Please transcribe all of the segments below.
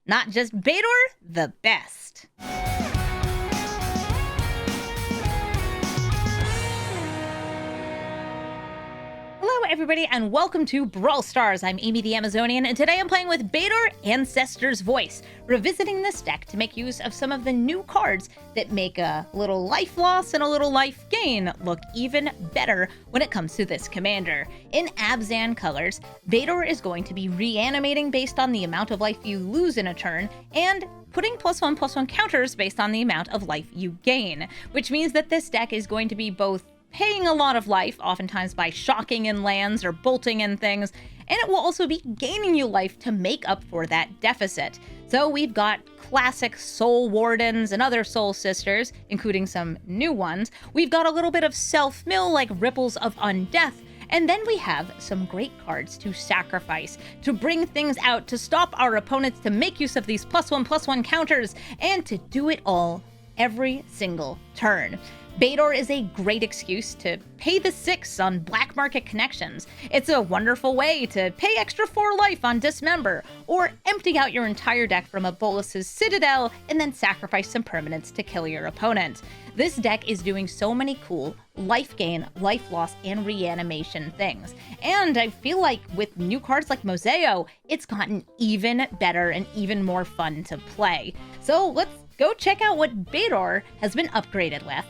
Not just Betor, the best. Hello everybody and welcome to Brawl Stars. I'm Amy the Amazonian and today I'm playing with Betor, Ancestor's Voice, revisiting this deck to make use of some of the new cards that make a little life loss and a little life gain look even better when it comes to this commander. In Abzan colors, Betor is going to be reanimating based on the amount of life you lose in a turn and putting +1/+1 counters based on the amount of life you gain, which means that this deck is going to be both paying a lot of life, oftentimes by shocking in lands or bolting in things, and it will also be gaining you life to make up for that deficit. So we've got classic Soul Wardens and other Soul Sisters, including some new ones. We've got a little bit of self-mill like Ripples of Undeath, and then we have some great cards to sacrifice, to bring things out, to stop our opponents, to make use of these +1/+1 counters, and to do it all every single turn. Betor is a great excuse to pay the 6 on black market connections. It's a wonderful way to pay extra 4 life on Dismember, or empty out your entire deck from a Bolas's Citadel and then sacrifice some permanents to kill your opponent. This deck is doing so many cool life gain, life loss, and reanimation things. And I feel like with new cards like Moseo, it's gotten even better and even more fun to play. So let's go check out what Betor has been upgraded with.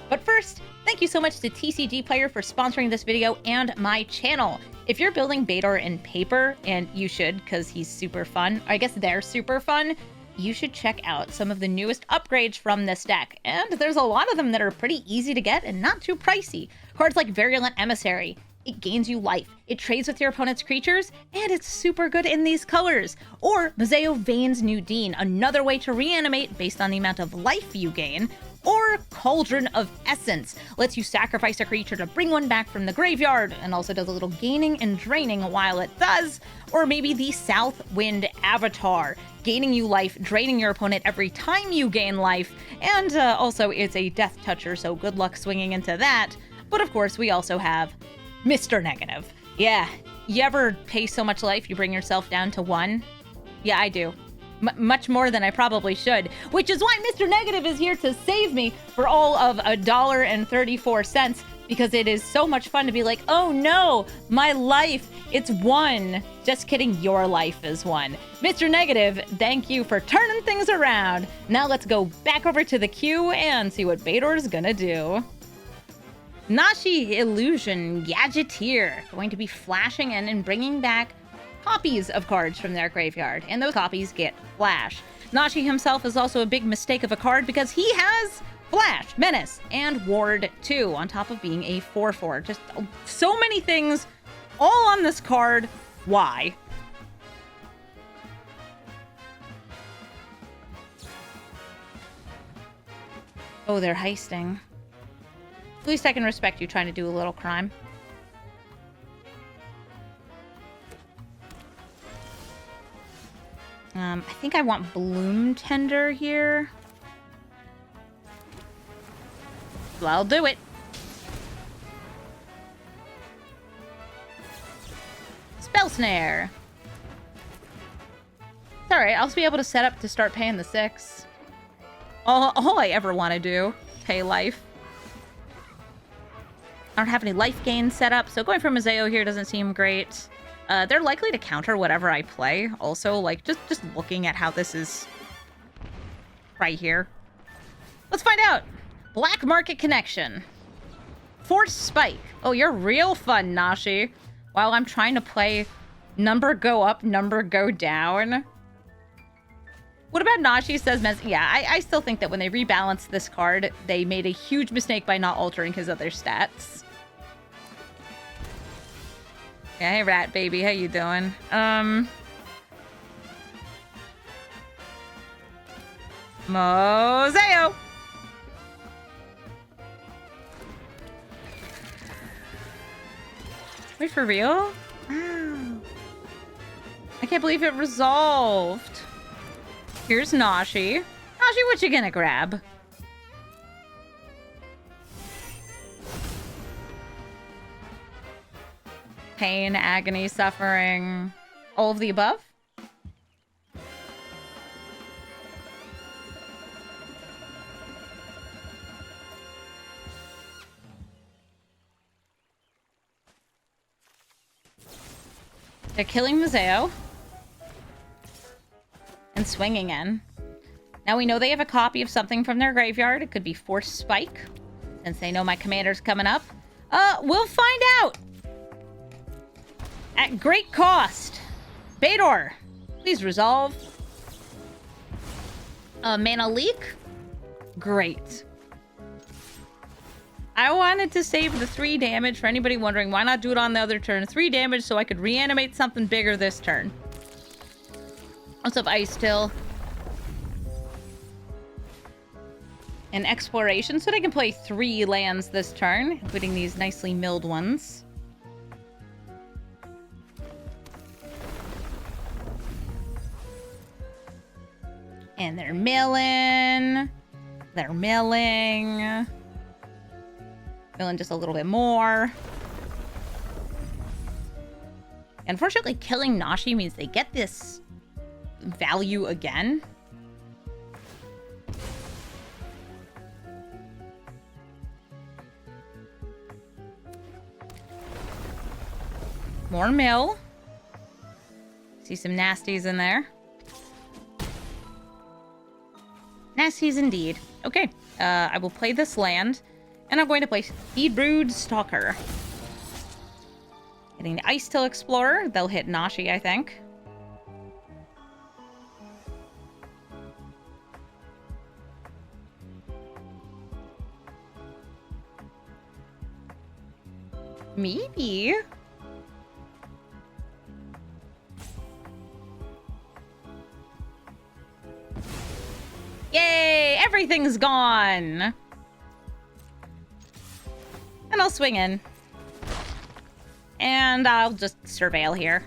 But first, thank you so much to TCG Player for sponsoring this video and my channel. If you're building Betor in paper, and you should because he's super fun, I guess they're super fun, you should check out some of the newest upgrades from this deck. And there's a lot of them that are pretty easy to get and not too pricey. Cards like Virulent Emissary. It gains you life, it trades with your opponent's creatures, and it's super good in these colors. Or Moseo Vane's New Dean, another way to reanimate based on the amount of life you gain. Or Cauldron of Essence, lets you sacrifice a creature to bring one back from the graveyard, and also does a little gaining and draining while it does. Or maybe the Southwind Avatar, gaining you life, draining your opponent every time you gain life, and also it's a Death Toucher, so good luck swinging into that. But of course, we also have Mr. Negative. Yeah, you ever pay so much life you bring yourself down to 1? Yeah, I do. Much more than I probably should, which is why Mr. Negative is here to save me for all of $1.34, because it is so much fun to be like, oh no, my life, it's 1. Just kidding, your life is 1. Mr. Negative, thank you for turning things around. Now let's go back over to the queue and see what Betor's gonna do. Nashi Illusion Gadgeteer, going to be flashing in and bringing back copies of cards from their graveyard, and those copies get Flash. Nashi himself is also a big mistake of a card because he has Flash, Menace, and Ward 2 on top of being a 4/4. Just so many things all on this card. Why? Oh, they're heisting. At least I can respect you trying to do a little crime. I think I want Bloom Tender here. Well, I'll do it. Spell Snare. It's alright, I'll be able to set up to start paying the 6. All I ever want to do, pay life. I don't have any life gain set up, so going for Moseo here doesn't seem great. They're likely to counter whatever I play. Also, like, just looking at how this is right here. Let's find out. Black Market Connection. Force Spike. Oh, you're real fun, Nashi. While I'm trying to play number go up, number go down. What about Nashi says yeah, I still think that when they rebalanced this card, they made a huge mistake by not altering his other stats. Yeah, hey Rat Baby, how you doing? Moseo! Wait, for real? Wow. I can't believe it resolved. Here's Nashi. Nashi, what you gonna grab? pain, agony, suffering, all of the above? They're killing Museo. And swinging in. Now we know they have a copy of something from their graveyard. It could be Force Spike. Since they know my commander's coming up. We'll find out! At great cost. Betor, please resolve. Mana leak? Great. I wanted to save the 3 damage for anybody wondering why not do it on the other turn. 3 damage so I could reanimate something bigger this turn. What's up, Ice Till? And exploration, so that I can play 3 lands this turn, including these nicely milled ones. And they're milling. They're milling. Milling just a little bit more. Unfortunately, killing Nashi means they get this value again. More mill. See some nasties in there. Nasties indeed. Okay, I will play this land, and I'm going to play Speedbrood Stalker. Hitting the Ice Till Explorer. They'll hit Nashi, I think. Maybe. Yay! Everything's gone! And I'll swing in. And I'll just surveil here.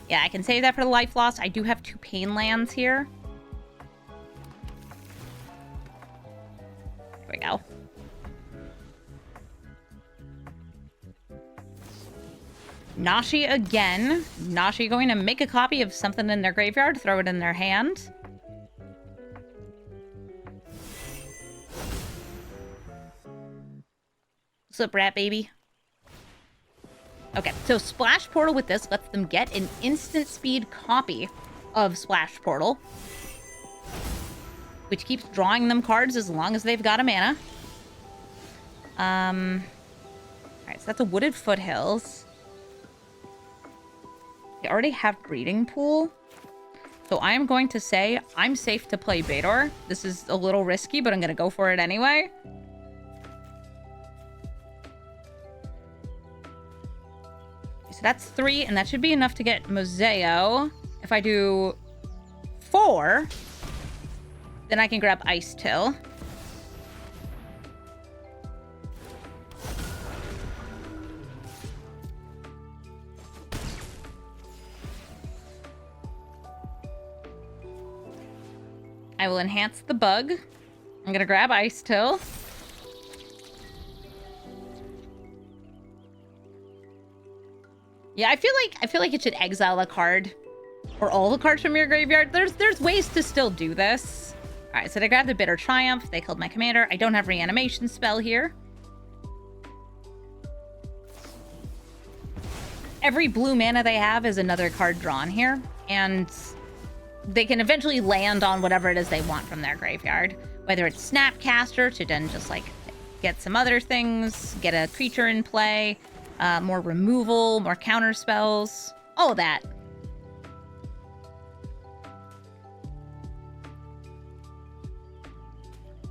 Yeah, I can save that for the life loss. I do have 2 pain lands here. There we go. Nashi again. Nashi going to make a copy of something in their graveyard, throw it in their hand. What's up, rat baby? Okay, so Splash Portal with this lets them get an instant speed copy of Splash Portal, which keeps drawing them cards as long as they've got a mana. Alright, so that's a Wooded Foothills. They already have Breeding Pool. So I am going to say I'm safe to play Betor. This is a little risky, but I'm going to go for it anyway. So that's 3, and that should be enough to get Museo. If I do 4, then I can grab Ice Till. I will enhance the bug. I'm gonna grab Ice Till. Yeah, I feel like it should exile a card or all the cards from your graveyard. There's ways to still do this. All right, so they grabbed the Bitter Triumph. They killed my commander. I don't have reanimation spell here. Every blue mana they have is another card drawn here, and they can eventually land on whatever it is they want from their graveyard. Whether it's Snapcaster to then just like get some other things, get a creature in play, more removal, more counter spells, all of that.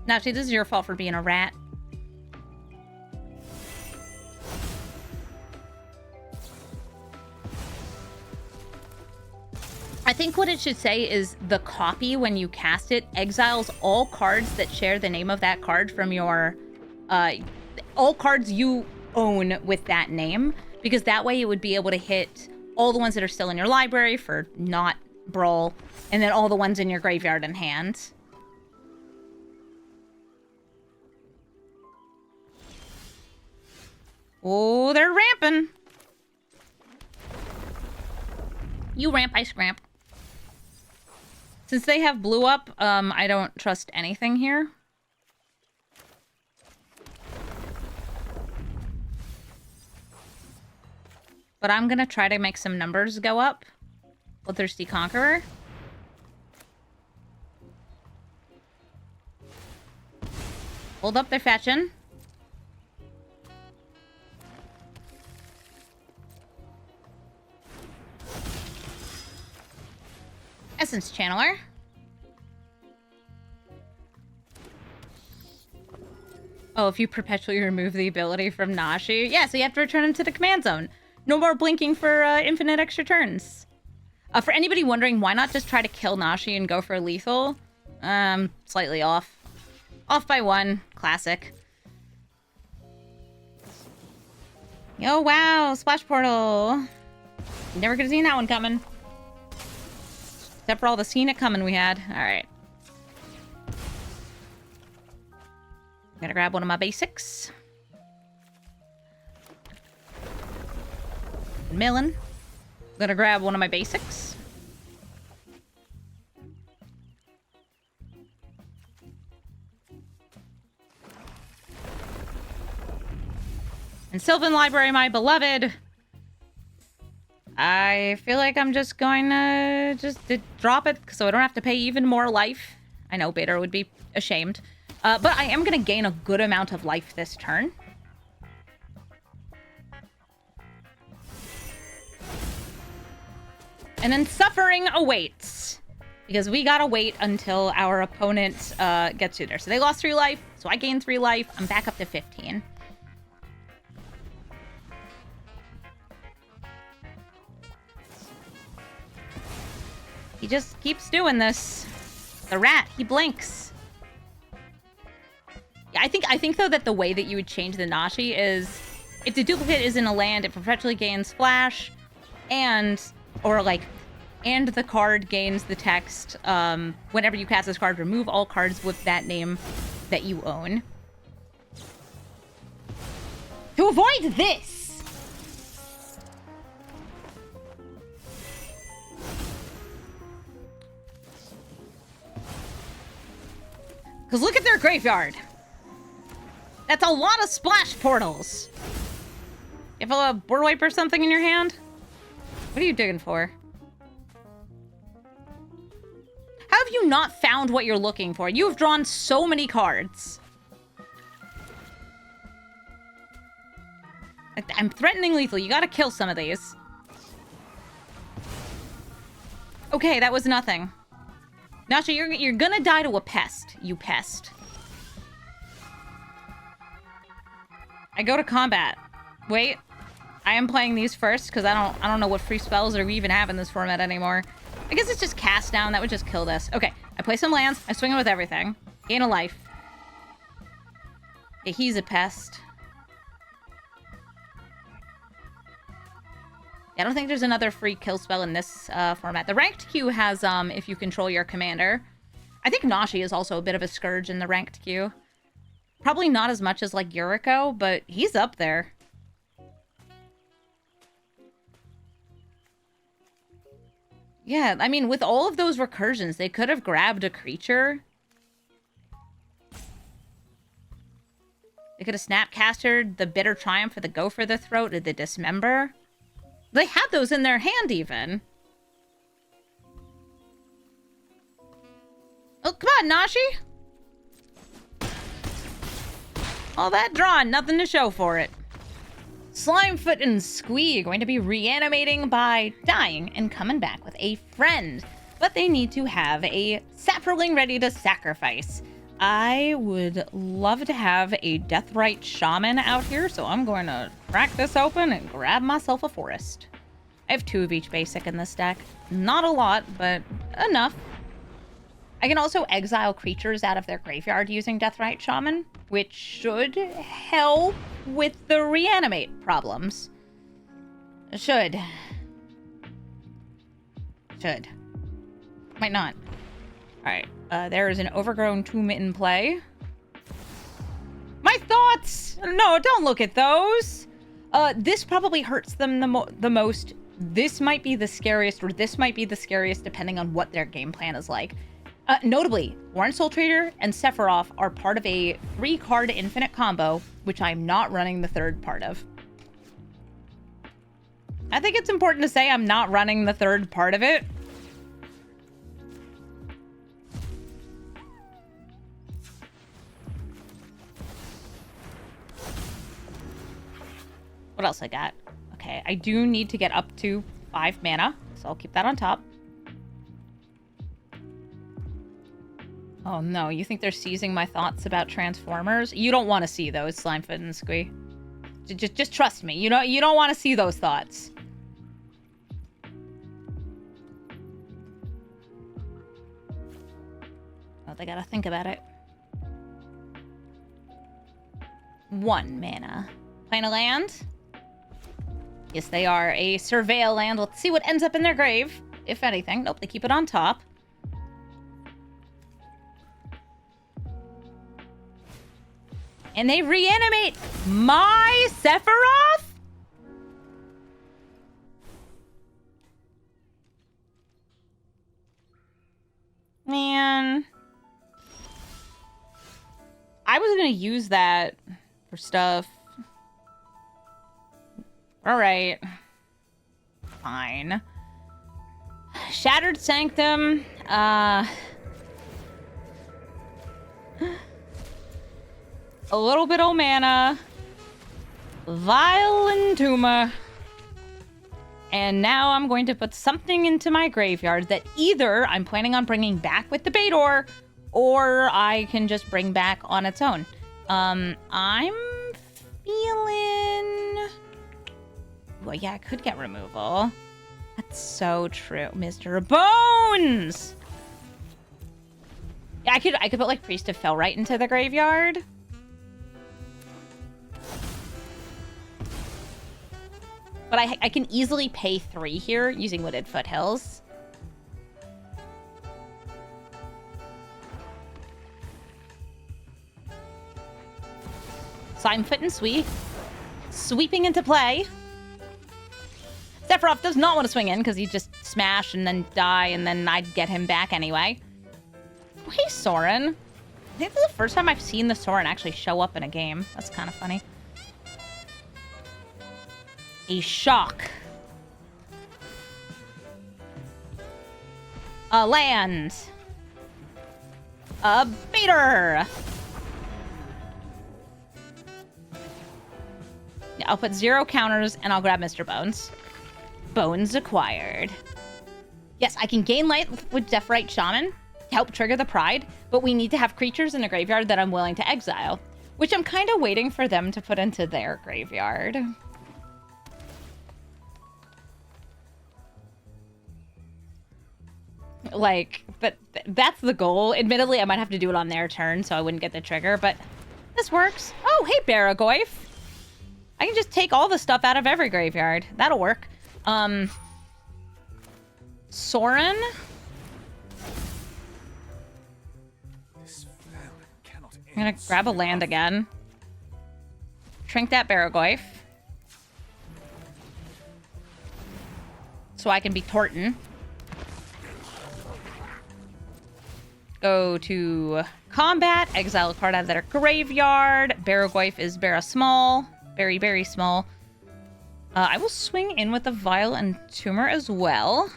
Now, actually, this is your fault for being a rat. I think what it should say is the copy, when you cast it, exiles all cards that share the name of that card from your... all cards you own with that name, because that way it would be able to hit all the ones that are still in your library for not Brawl, and then all the ones in your graveyard and hand. Oh, they're ramping. You ramp, I scramp. Since they have blue up, I don't trust anything here. but I'm gonna try to make some numbers go up. Bloodthirsty Conqueror. Hold up, they're fetching. Essence Channeler. Oh, if you perpetually remove the ability from Nashi. Yeah, so you have to return him to the command zone. No more blinking for infinite extra turns. For anybody wondering, why not just try to kill Nashi and go for lethal? Slightly off. Off by 1. Classic. Oh, wow. Splash Portal. Never could have seen that one coming. Except for all the seen it coming we had. Alright. I'm gonna grab one of my basics. Millen. I'm gonna grab one of my basics. And Sylvan Library, my beloved. I feel like I'm just going to drop it so I don't have to pay even more life. I know Betor would be ashamed. But I am going to gain a good amount of life this turn. And then suffering awaits. Because we gotta wait until our opponent gets through there. So they lost 3 life, so I gained 3 life. I'm back up to 15. He just keeps doing this. The rat, he blinks. Yeah, I think though that the way that you would change the Nashi is if the duplicate is in a land, it perpetually gains flash, and the card gains the text. Whenever you cast this card, remove all cards with that name that you own. To avoid this. Because look at their graveyard. That's a lot of splash portals. You have a board wipe or something in your hand? What are you digging for? How have you not found what you're looking for? You have drawn so many cards. I'm threatening lethal. You gotta kill some of these. Okay, that was nothing. Nashi, you're gonna die to a pest, you pest. I go to combat. Wait, I am playing these first because I don't know what free spells we even have in this format anymore. I guess it's just cast down. That would just kill this. Okay, I play some lands. I swing it with everything. Gain a life. Okay, he's a pest. I don't think there's another free kill spell in this format. The ranked queue has if you control your commander. I think Nashi is also a bit of a scourge in the ranked queue. Probably not as much as like Yuriko, but he's up there. Yeah, I mean, with all of those recursions, they could have grabbed a creature. They could have snapcastered the Bitter Triumph for the Go for the Throat or the Dismember. They had those in their hand, even. Oh, come on, Nashi. All that drawn, nothing to show for it. Slimefoot and Squee are going to be reanimating by dying and coming back with a friend. But they need to have a sapperling ready to sacrifice. I would love to have a Deathrite Shaman out here, so I'm going to crack this open and grab myself a forest. I have 2 of each basic in this deck. Not a lot, but enough. I can also exile creatures out of their graveyard using Deathrite Shaman, which should help with the reanimate problems. Should. Might not. Alright, there is an overgrown tomb in play. My thoughts! No, don't look at those! This probably hurts them the most. This might be the scariest, or this might be the scariest depending on what their game plan is like. Notably, Warren Soul Trader and Sephiroth are part of a 3-card infinite combo, which I'm not running the 3rd part of. I think it's important to say I'm not running the third part of it. What else I got? Okay, I do need to get up to 5 mana, so I'll keep that on top. Oh no, you think they're seizing my thoughts about Transformers? You don't want to see those, Slimefoot and Squee. Just trust me. You don't want to see those thoughts. Oh, they gotta think about it. 1 mana. Playing a land? Yes, they are. A Surveil land. Let's see what ends up in their grave, if anything. Nope, they keep it on top. And they reanimate my Sephiroth? Man. I was going to use that for stuff. Alright. Fine. Shattered Sanctum. A little bit of mana. Vile Entomber. And now I'm going to put something into my graveyard that either I'm planning on bringing back with the Betor, or I can just bring back on its own. I'm feeling... Well, yeah, I could get removal. That's so true. Mr. Bones! Yeah, I could put, like, Priest of Felright into the graveyard. But I can easily pay 3 here using Wooded Foothills. Slimefoot and Squee sweeping into play. Sephiroth does not want to swing in because he'd just smash and then die, and then I'd get him back anyway. Oh, hey, Soren. I think this is the first time I've seen the Soren actually show up in a game. That's kind of funny. A shock. A land. A Betor. I'll put 0 counters and I'll grab Mr. Bones. Bones acquired. Yes, I can gain life with Zephyrite Shaman to help trigger the Pride, but we need to have creatures in a graveyard that I'm willing to exile, which I'm kind of waiting for them to put into their graveyard. Like, but that's the goal. Admittedly, I might have to do it on their turn, so I wouldn't get the trigger, but this works. Oh, hey, Baragoyf. I can just take all the stuff out of every graveyard. That'll work. Soren? I'm gonna grab a land again. Shrink that Baragoyf. So I can be Torton. Go to combat, exile a card out of their graveyard. Baragoyf is Bara small. Very, very small. I will swing in with the Vile Entomber as well.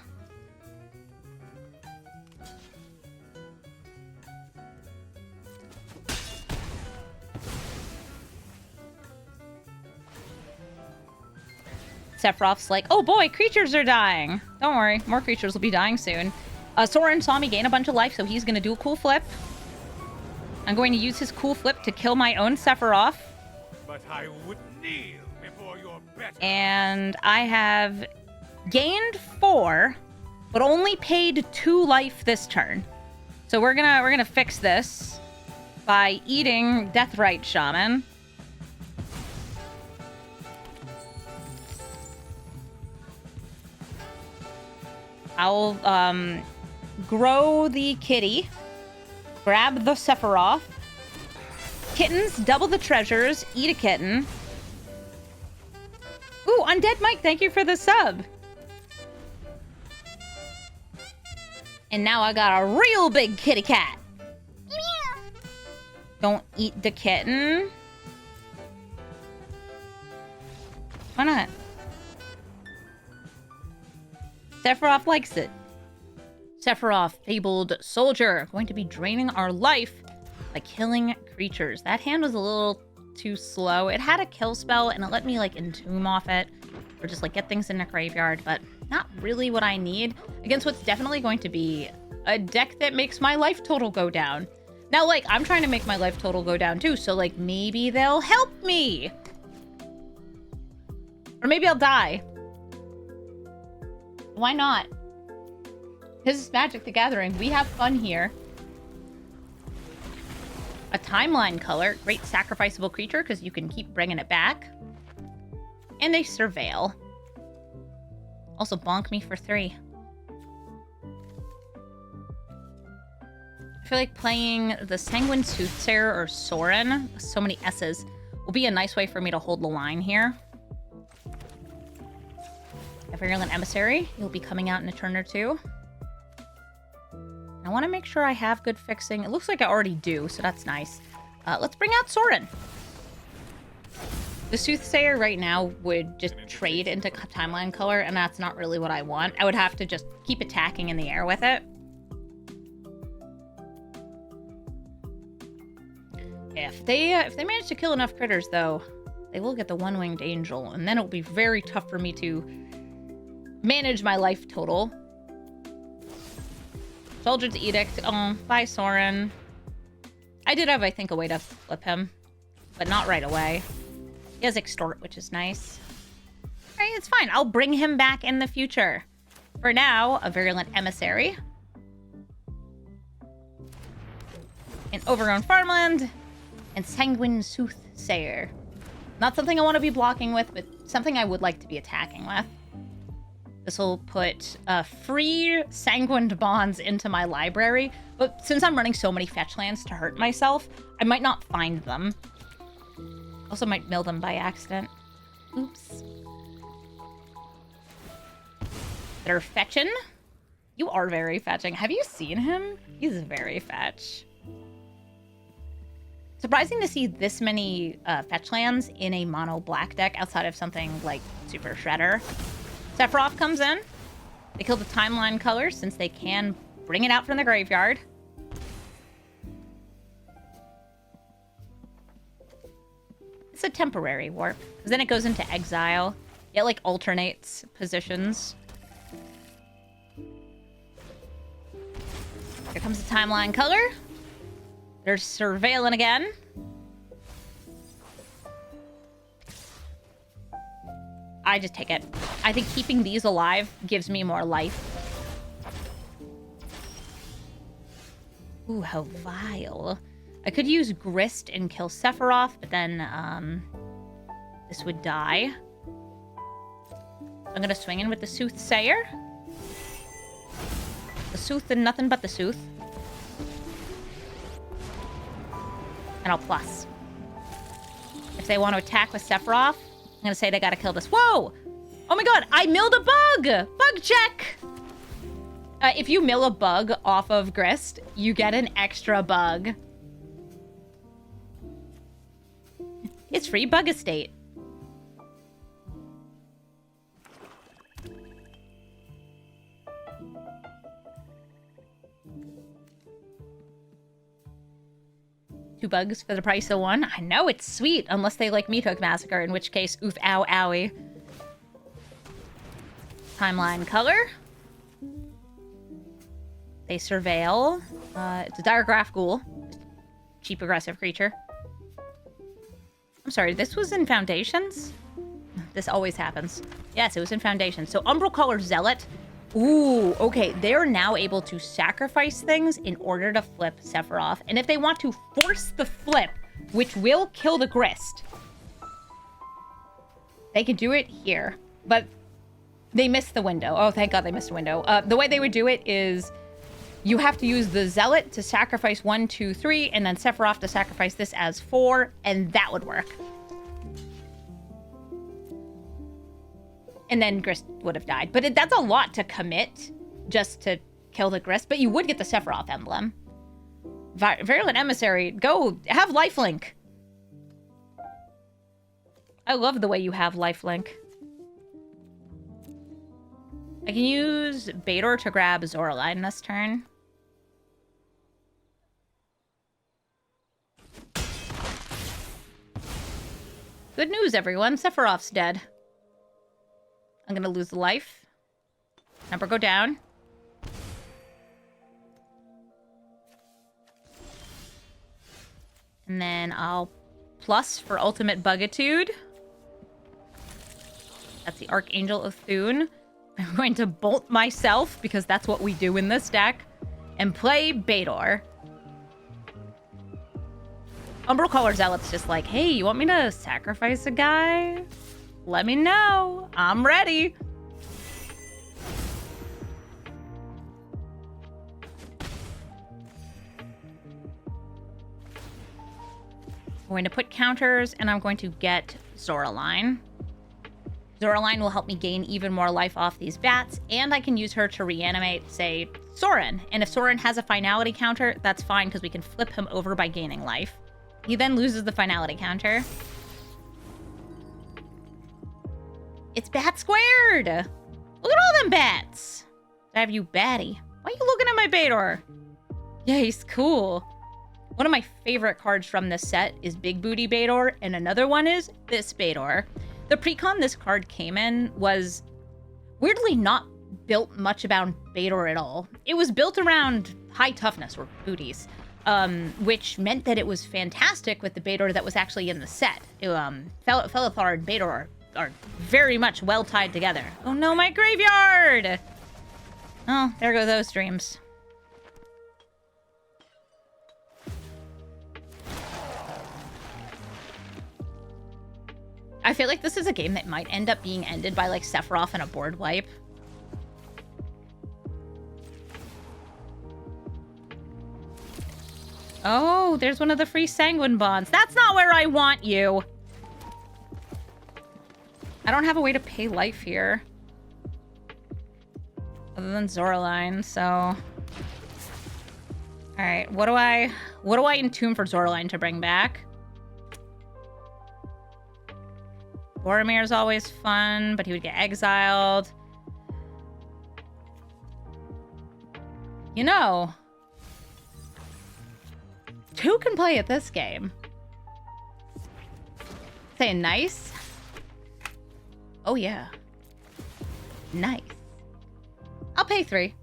Sephiroth's like, oh boy, creatures are dying. Don't worry, more creatures will be dying soon. Soren saw me gain a bunch of life, so he's going to do a cool flip. I'm going to use his cool flip to kill my own Sephiroth. But I would kneel before your better. And I have gained 4, but only paid 2 life this turn. So we're gonna fix this by eating Deathrite Shaman. I'll grow the kitty, grab the Sephiroth. Kittens, double the treasures, eat a kitten. Ooh, Undead Mike, thank you for the sub. And now I got a real big kitty cat. Don't eat the kitten. Why not? Sephiroth likes it. Sephiroth, Fabled Soldier, going to be draining our life by killing creatures. That hand was a little too slow. It had a kill spell, and it let me, like, entomb off it, or just, like, get things in the graveyard, but not really what I need against what's definitely going to be a deck that makes my life total go down. Now, like, I'm trying to make my life total go down, too, so, like, maybe they'll help me. Or maybe I'll die. Why not? This is Magic the Gathering. We have fun here. A timeline color. Great sacrificable creature because you can keep bringing it back. And a surveil. Also bonk me for 3. I feel like playing the Sanguine Soothsayer or Sorin, so many S's, will be a nice way for me to hold the line here. A Virulent Emissary, you'll be coming out in a turn or two. I want to make sure I have good fixing. It looks like I already do, so that's nice. Let's bring out Sorin. The Soothsayer right now would just trade into timeline color, and that's not really what I want. I would have to just keep attacking in the air with it. If they manage to kill enough critters, though, they will get the One-Winged Angel, and then it will be very tough for me to manage my life total. Soldier's Edict. Oh, bye, Sorin. I did have, I think, a way to flip him, but not right away. He has Extort, which is nice. All right, it's fine. I'll bring him back in the future. For now, a Virulent Emissary. An Overgrown Farmland. And Sanguine Soothsayer. Not something I want to be blocking with, but something I would like to be attacking with. This will put free Sanguined Bonds into my library, but since I'm running so many fetch lands to hurt myself, I might not find them. Also might mill them by accident. Oops. They're fetching. You are very fetching. Have you seen him? He's very fetch. Surprising to see this many fetch lands in a mono black deck outside of something like Super Shredder. Sephiroth comes in. They kill the timeline color since they can bring it out from the graveyard. It's a temporary warp, because then it goes into exile. It, like, alternates positions. Here comes the timeline color. There's Surveilling again. I just take it. I think keeping these alive gives me more life. Ooh, how vile. I could use Grist and kill Sephiroth, but then this would die. I'm gonna swing in with the Soothsayer. The Sooth and nothing but the Sooth. And I'll plus. If they want to attack with Sephiroth, I'm gonna say they gotta kill this. Whoa! Oh my god, I milled a bug! Bug check! If you mill a bug off of Grist, you get an extra bug. It's free bug estate. Two bugs for the price of one. I know, it's sweet. Unless they like Meat Hook Massacre, in which case, oof, ow, owie. Timeline color. They surveil. It's a Diregraph Ghoul. Cheap aggressive creature. I'm sorry, this was in Foundations? This always happens. Yes, it was in Foundations. So Umbral Color Zealot. Ooh, okay. They're now able to sacrifice things in order to flip Sephiroth. And if they want to force the flip, which will kill the Grist, they can do it here. But they missed the window. Oh, thank God they missed the window. The way they would do it is you have to use the Zealot to sacrifice 1, 2, 3, and then Sephiroth to sacrifice this as 4, and that would work. And then Grist would have died. But that's a lot to commit just to kill the Grist. But you would get the Sephiroth emblem. Virulent Emissary, go have lifelink. I love the way you have lifelink. I can use Betor to grab Zoraline this turn. Good news, everyone. Sephiroth's dead. I'm gonna lose the life. Number go down. And then I'll plus for Ultimate Bugitude. That's the Archangel of Thune. I'm going to bolt myself, because that's what we do in this deck, and play Betor. Umbral Zealot's just like, hey, you want me to sacrifice a guy? Let me know. I'm ready. I'm going to put counters, and I'm going to get Zoraline. Zoraline will help me gain even more life off these bats, and I can use her to reanimate, say, Soren. And if Soren has a finality counter, that's fine, because we can flip him over by gaining life. He then loses the finality counter. It's bat squared! Look at all them bats! I have you batty. Why are you looking at my Betor? Yeah, he's cool. One of my favorite cards from this set is Big Booty Betor, and another one is this Betor. The precon this card came in was weirdly not built much about Betor at all. It was built around high toughness, or booties, which meant that it was fantastic with the Betor that was actually in the set. Felithar and Betor are very much well tied together. Oh no, my graveyard! Oh, there go those dreams. I feel like this is a game that might end up being ended by, like, Sephiroth and a board wipe. Oh, there's one of the free Sanguine Bonds. That's not where I want you! I don't have a way to pay life here. Other than Zoraline, so... Alright, what do I entomb for Zoraline to bring back? Boromir's always fun, but he would get exiled. You know, two can play at this game. Say nice? Oh yeah. Nice. I'll pay 3.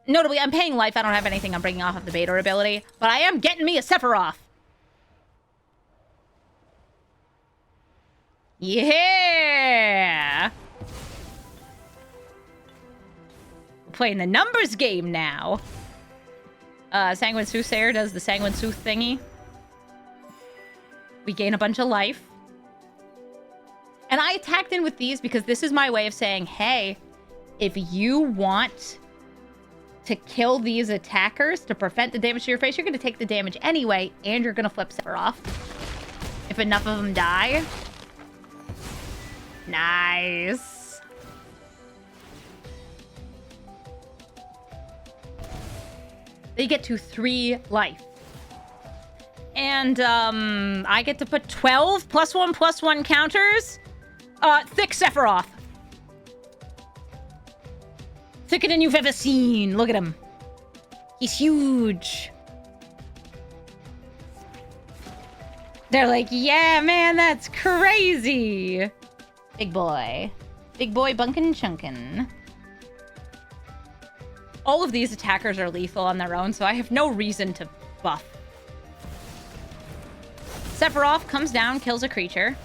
Notably, I'm paying life. I don't have anything I'm bringing off of the Betor ability, but I am getting me a Sephiroth. Yeah! We're playing the numbers game now. Sanguine Soothsayer does the Sanguine Sooth thingy. We gain a bunch of life. And I attacked in with these because this is my way of saying, hey, if you want to kill these attackers to prevent the damage to your face, you're going to take the damage anyway, and you're going to flip Sephiroth. If enough of them die... Nice. They get to 3 life. And, I get to put 12 +1/+1 counters. Thick Sephiroth. Thicker than you've ever seen. Look at him. He's huge. They're like, yeah, man, that's crazy. Big boy. Big boy bunkin' chunkin'. All of these attackers are lethal on their own, so I have no reason to buff. Sephiroth comes down, kills a creature.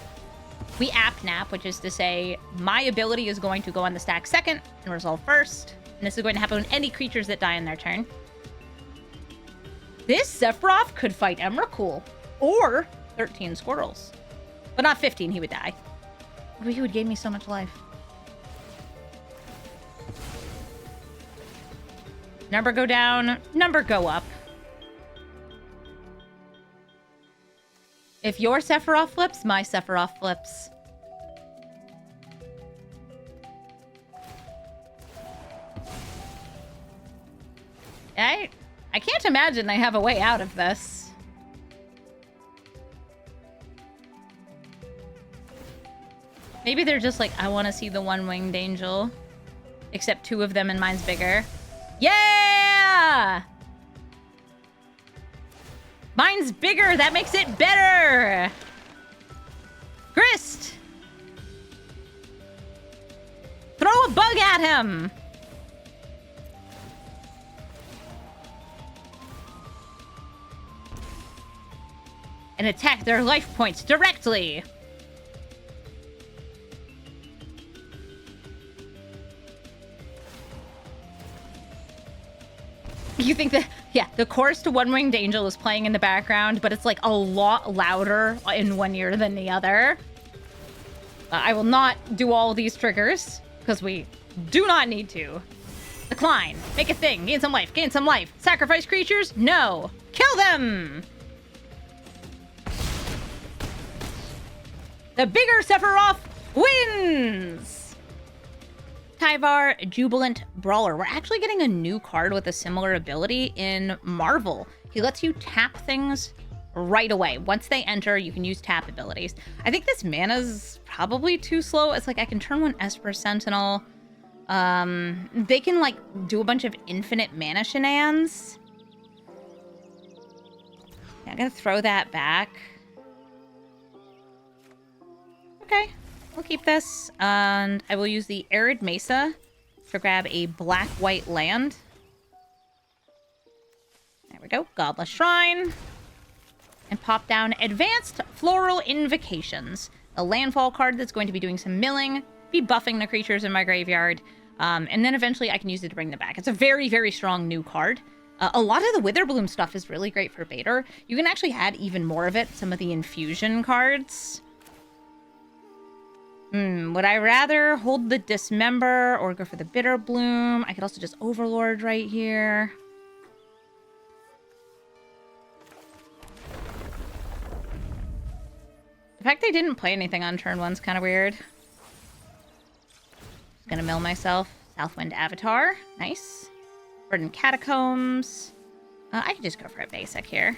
We app nap, which is to say my ability is going to go on the stack second and resolve first. And this is going to happen with any creatures that die in their turn. This Sephiroth could fight Emrakul or 13 squirrels. But not 15, he would die. He would gain me so much life. Number go down, number go up. If your Sephiroth flips, my Sephiroth flips. I can't imagine they have a way out of this. Maybe they're just like, I want to see the one-winged angel. Except 2 of them and mine's bigger. Yeah! Mine's bigger! That makes it better! Grist! Throw a bug at him! And attack their life points directly! You think that, yeah, the chorus to One Winged Angel is playing in the background, but it's like a lot louder in one ear than the other. I will not do all these triggers, because we do not need to. Decline. Make a thing. Gain some life. Gain some life. Sacrifice creatures? No. Kill them! The bigger Sephiroth wins! Tyvar, Jubilant Brawler. We're actually getting a new card with a similar ability in Marvel. He lets you tap things right away. Once they enter, you can use tap abilities. I think this mana's probably too slow. It's like I can turn one Esper Sentinel. They can like do a bunch of infinite mana shenanigans. Yeah, I'm gonna throw that back. Okay. We'll keep this, and I will use the Arid Mesa to grab a black-white land. There we go. Godless Shrine. And pop down Advanced Floral Invocations, a landfall card that's going to be doing some milling, be buffing the creatures in my graveyard, and then eventually I can use it to bring them back. It's a very, very strong new card. A lot of the Witherbloom stuff is really great for Betor. You can actually add even more of it, some of the infusion cards. Would I rather hold the Dismember or go for the Bitterbloom? I could also just Overlord right here. The fact they didn't play anything on turn 1's kind of weird. Just gonna mill myself. Southwind Avatar. Nice. Verdant Catacombs. I could just go for a basic here.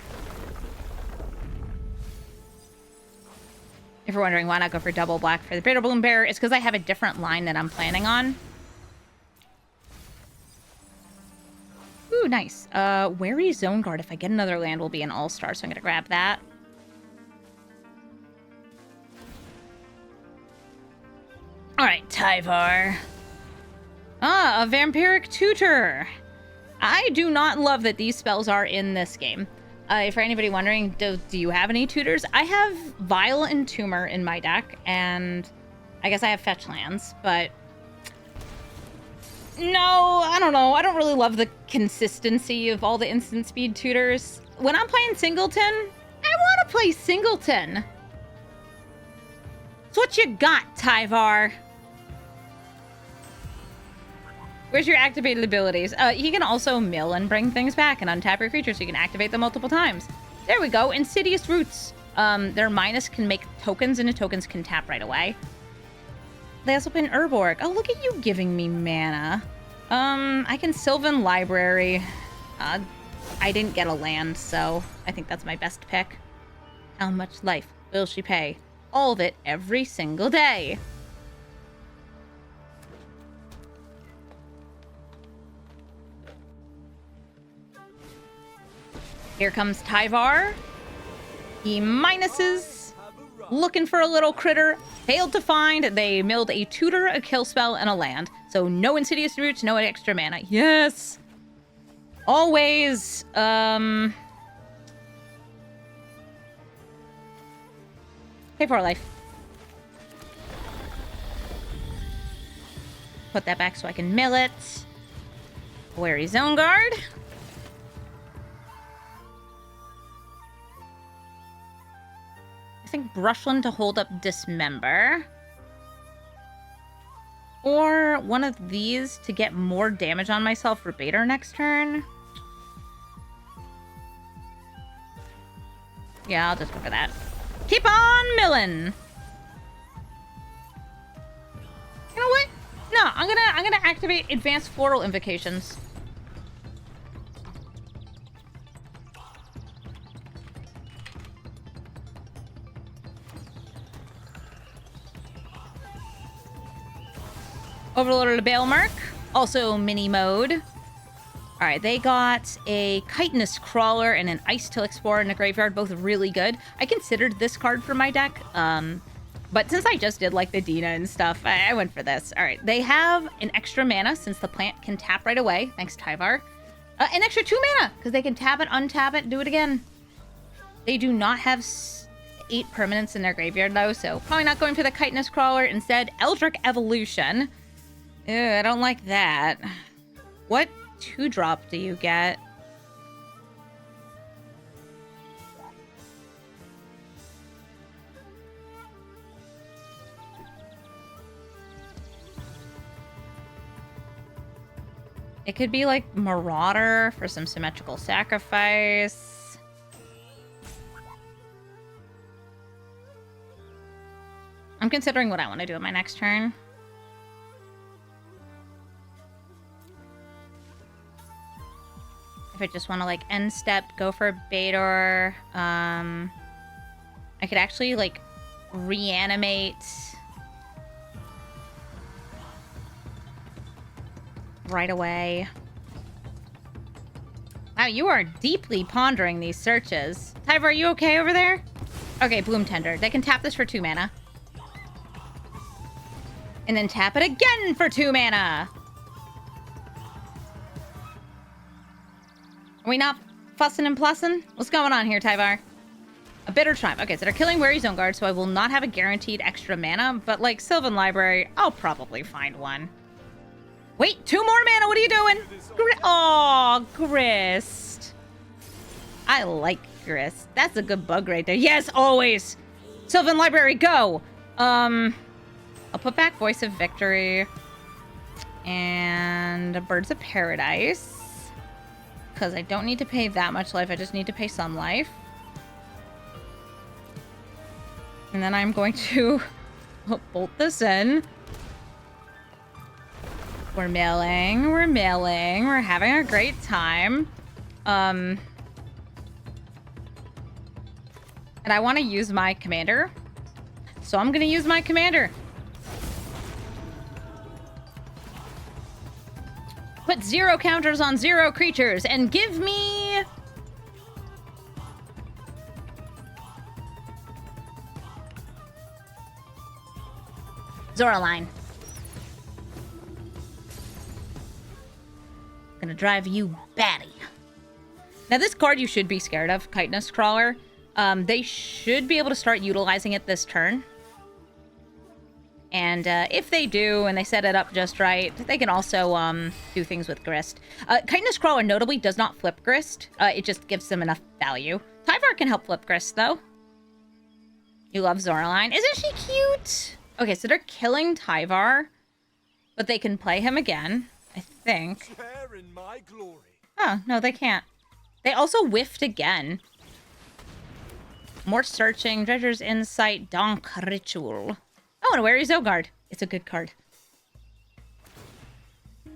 If you're wondering why not go for double black for the Bitterbloom Bear, it's because I have a different line that I'm planning on. Ooh, nice. Wary Zone Guard. If I get another land, will be an all-star, so I'm going to grab that. Alright, Tyvar. Ah, a Vampiric Tutor. I do not love that these spells are in this game. For anybody wondering, do you have any tutors? I have Vile and Tumor in my deck, and I guess I have fetch lands, but no, I don't know. I don't really love the consistency of all the instant speed tutors. When I'm playing Singleton, I want to play Singleton. So what you got, Tyvar? Where's your activated abilities? He can also mill and bring things back and untap your creatures, so you can activate them multiple times. There we go. Insidious Roots. Their minus can make tokens, and the tokens can tap right away. They also put an Urborg. Oh, look at you giving me mana. I can Sylvan Library. I didn't get a land, so I think that's my best pick. How much life will she pay? All of it every single day. Here comes Tyvar. He minuses. Looking for a little critter. Failed to find. They milled a tutor, a kill spell, and a land. So no Insidious Roots, no extra mana. Yes! Always, pay for life. Put that back so I can mill it. Wary Zone Guard. I think Brushland to hold up Dismember. Or one of these to get more damage on myself for Betor next turn. Yeah, I'll just go for that. Keep on milling. You know what? No, I'm gonna activate Advanced Floral Invocations. Overlord of Bailmark, also mini mode. All right, they got a Chitinous Crawler and an Ice Till Explorer in the graveyard, both really good. I considered this card for my deck, but since I just did like the Dina and stuff, I went for this. All right, they have an extra mana since the plant can tap right away. Thanks, Tyvar. An extra 2 mana because they can tap it, untap it, do it again. They do not have 8 permanents in their graveyard though, so probably not going for the Chitinous Crawler. Instead, Eldritch Evolution. Ew, I don't like that. What 2-drop do you get? It could be like Marauder for some symmetrical sacrifice. I'm considering what I want to do in my next turn. If I just want to like end step, go for Betor. I could actually like reanimate right away. Wow, you are deeply pondering these searches. Tyver, are you okay over there? Okay, Bloom Tender. They can tap this for 2 mana. And then tap it again for 2 mana. Are we not fussing and plussing? What's going on here, Tyvar? A Bitter Triumph. Okay, so they're killing Wary Zone Guard, so I will not have a guaranteed extra mana, but like Sylvan Library, I'll probably find one. Wait, 2 more mana. What are you doing? Oh, Grist. I like Grist. That's a good bug right there. Yes, always. Sylvan Library, go. I'll put back Voice of Victory and Birds of Paradise because I don't need to pay that much life. I just need to pay some life. And then I'm going to bolt this in. We're milling, we're having a great time. And I want to use my commander. So I'm gonna use my commander. Put 0 counters on 0 creatures and give me... Zoraline. Gonna drive you batty. Now this card you should be scared of, Chitinous Crawler. They should be able to start utilizing it this turn. And if they do, and they set it up just right, they can also do things with Grist. Chitinous Crawler notably does not flip Grist. It just gives them enough value. Tyvar can help flip Grist, though. You love Zoraline. Isn't she cute? Okay, so they're killing Tyvar, but they can play him again, I think. In my glory. Oh, no, they can't. They also whiffed again. More searching. Dredger's Insight. Donk Ritual. Oh, and a Wary Zogard. It's a good card.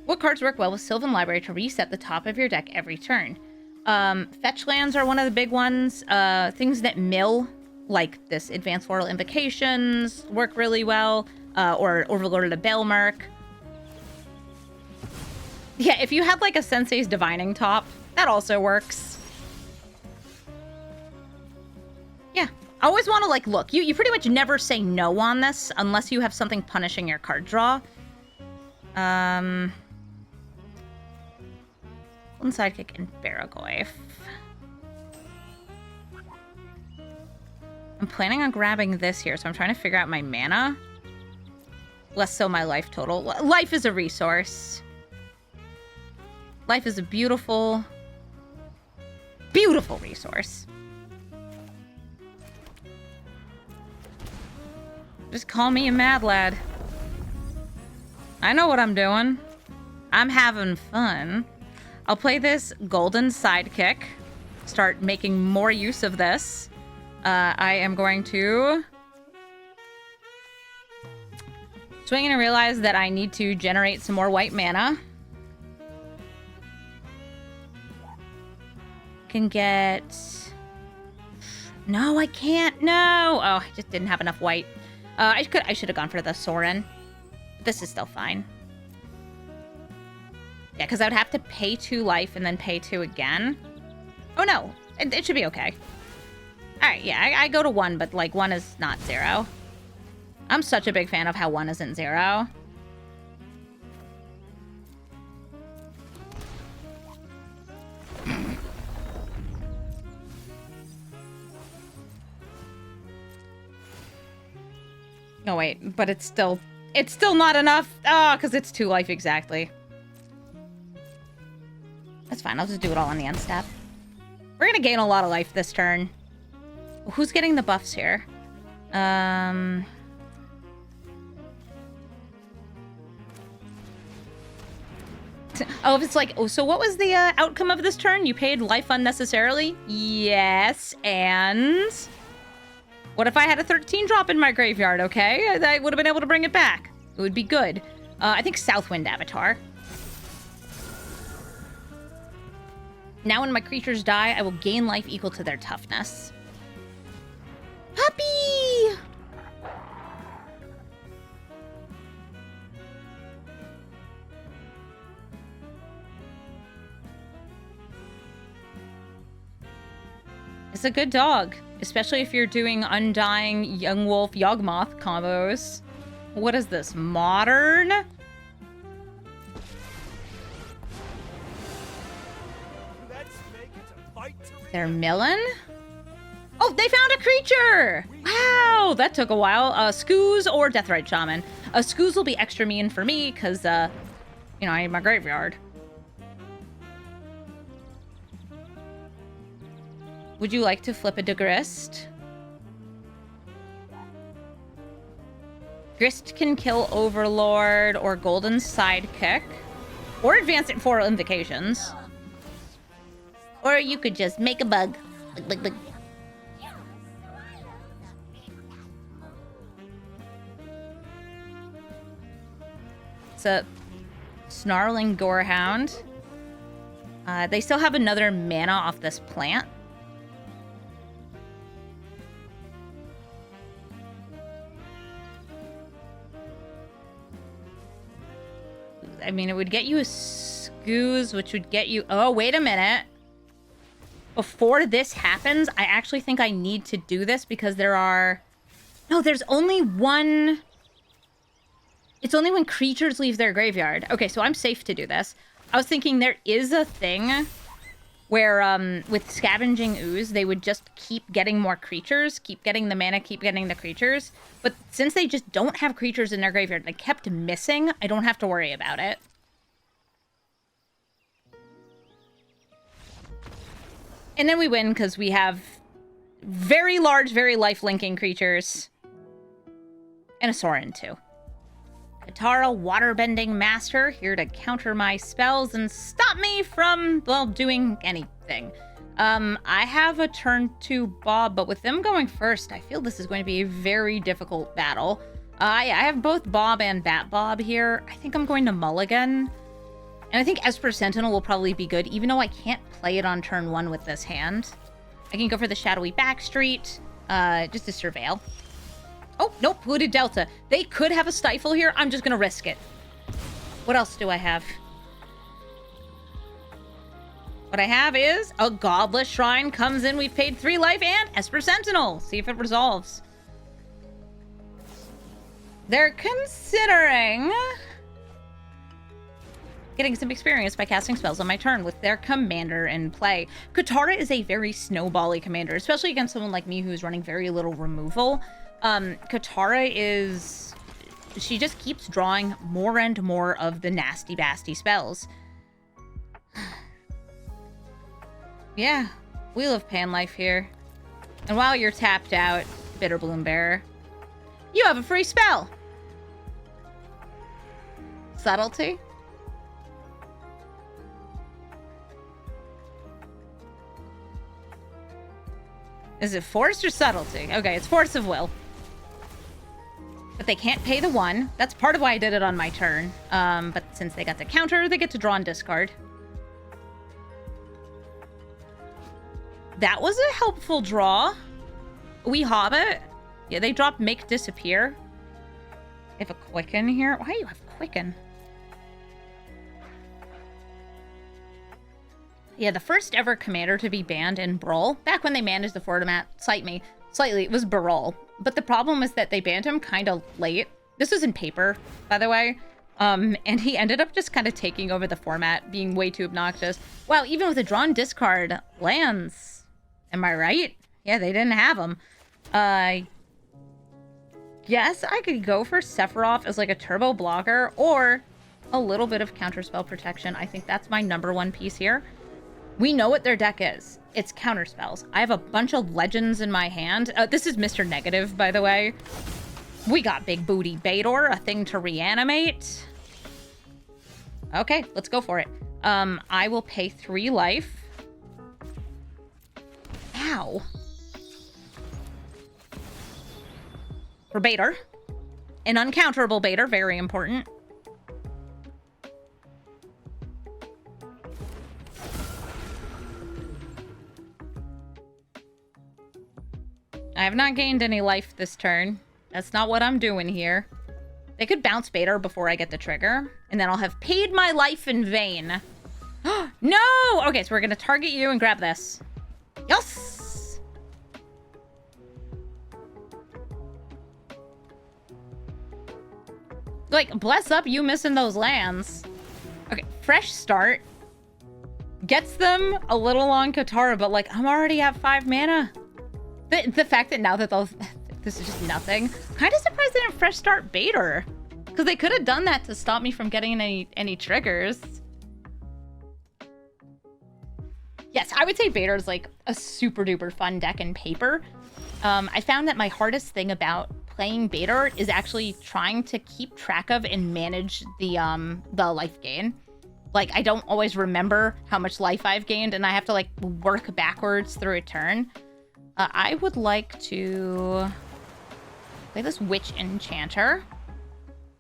What cards work well with Sylvan Library to reset the top of your deck every turn? Fetch lands are one of the big ones. Things that mill, like this Advanced Floral Invocations, work really well. Or Overlord of Bailmark. Yeah, if you had like a Sensei's Divining top, that also works. Yeah. I always want to like look. You pretty much never say no on this unless you have something punishing your card draw. One Sidekick and Barragoyf. I'm planning on grabbing this here, so I'm trying to figure out my mana. Less so my life total. Life is a resource. Life is a beautiful, beautiful resource. Just call me a mad lad. I know what I'm doing. I'm having fun. I'll play this Golden Sidekick. Start making more use of this. I am going to swing in and realize that I need to generate some more white mana. Can get... No, I can't. No. Oh, I just didn't have enough white. I should have gone for the Sorin. This is still fine. Yeah, because I would have to pay 2 life and then pay 2 again. Oh, no. It should be okay. All right, yeah, I go to 1, but, like, 1 is not 0. I'm such a big fan of how 1 isn't 0. Oh, wait, but it's still not enough. Oh, because it's 2 life exactly. That's fine. I'll just do it all on the end step. We're going to gain a lot of life this turn. Who's getting the buffs here? Oh, if it's like, oh, so what was the outcome of this turn? You paid life unnecessarily? Yes, and... What if I had a 13 drop in my graveyard, okay? I would have been able to bring it back. It would be good. I think Southwind Avatar. Now when my creatures die, I will gain life equal to their toughness. Puppy! It's a good dog, especially if you're doing Undying, Young Wolf, Yawgmoth combos. What is this, modern? They're milling? Oh, they found a creature! Wow, that took a while. Skoos or Deathrite Shaman. Skoos will be extra mean for me, because, you know, I need my graveyard. Would you like to flip a de Grist? Grist can kill Overlord or Golden Sidekick. Or advance it for Invocations. Or you could just make a bug. Bug. It's a Snarling Gorehound. They still have another mana off this plant. I mean, it would get you a Skoos, which would get you... Oh, wait a minute. Before this happens, I actually think I need to do this because there are... No, there's only one... It's only when creatures leave their graveyard. Okay, so I'm safe to do this. I was thinking there is a thing where, with Scavenging Ooze, they would just keep getting more creatures, keep getting the mana, keep getting the creatures. But since they just don't have creatures in their graveyard, they kept missing, I don't have to worry about it. And then we win because we have very large, very life-linking creatures. And a Sorin, too. Katara, Waterbending Master, here to counter my spells and stop me from, well, doing anything. I have a turn 2 Bob, but with them going first, I feel this is going to be a very difficult battle. I have both Bob and Bat Bob here. I think I'm going to mulligan. And I think Esper Sentinel will probably be good, even though I can't play it on turn 1 with this hand. I can go for the Shadowy Backstreet, just to surveil. Oh, nope, Hooded Delta. They could have a Stifle here. I'm just gonna risk it. What else do I have? What I have is a Godless Shrine comes in. We've paid 3 life and Esper Sentinel. See if it resolves. They're considering getting some experience by casting spells on my turn with their commander in play. Katara is a very snowbally commander, especially against someone like me who's running very little removal. Katara is... She just keeps drawing more and more of the nasty basty spells. Yeah, Wheel of Panlife here. And while you're tapped out, Bitter Bloombearer, you have a free spell! Subtlety? Is it Force or Subtlety? Okay, it's Force of Will. But they can't pay the 1. That's part of why I did it on my turn. But since they got the counter, they get to draw and discard. That was a helpful draw. Wee Hobbit. Yeah, they dropped Make Disappear. They have a Quicken here. Why do you have Quicken? Yeah, the first ever commander to be banned in Brawl, back when they managed the format slightly, it was Brawl. But the problem was that they banned him kind of late. This was in paper, by the way. And he ended up just kind of taking over the format, being way too obnoxious. Wow, even with a drawn discard, lands. Am I right? Yeah, they didn't have them. Yes, I could go for Sephiroth as like a turbo blocker or a little bit of counterspell protection. I think that's my #1 piece here. We know what their deck is. It's counterspells. I have a bunch of legends in my hand. This is Mr. Negative, by the way. We got Big Booty Betor, a thing to reanimate. Okay, let's go for it. I will pay 3 life. Ow. For Betor. An uncounterable Betor, very important. I have not gained any life this turn. That's not what I'm doing here. They could bounce Betor before I get the trigger, and then I'll have paid my life in vain. No! Okay, so we're gonna target you and grab this. Yes! Like, bless up you missing those lands. Okay, fresh start. Gets them a little on Katara, but like, I'm already at 5 mana. The fact that now that they'll... This is just nothing. Kind of surprised they didn't fresh start Betor. Because they could have done that to stop me from getting any triggers. Yes, I would say Betor is like a super duper fun deck in paper. I found that my hardest thing about playing Betor is actually trying to keep track of and manage the life gain. Like, I don't always remember how much life I've gained, and I have to like work backwards through a turn. I would like to play this Witch Enchanter.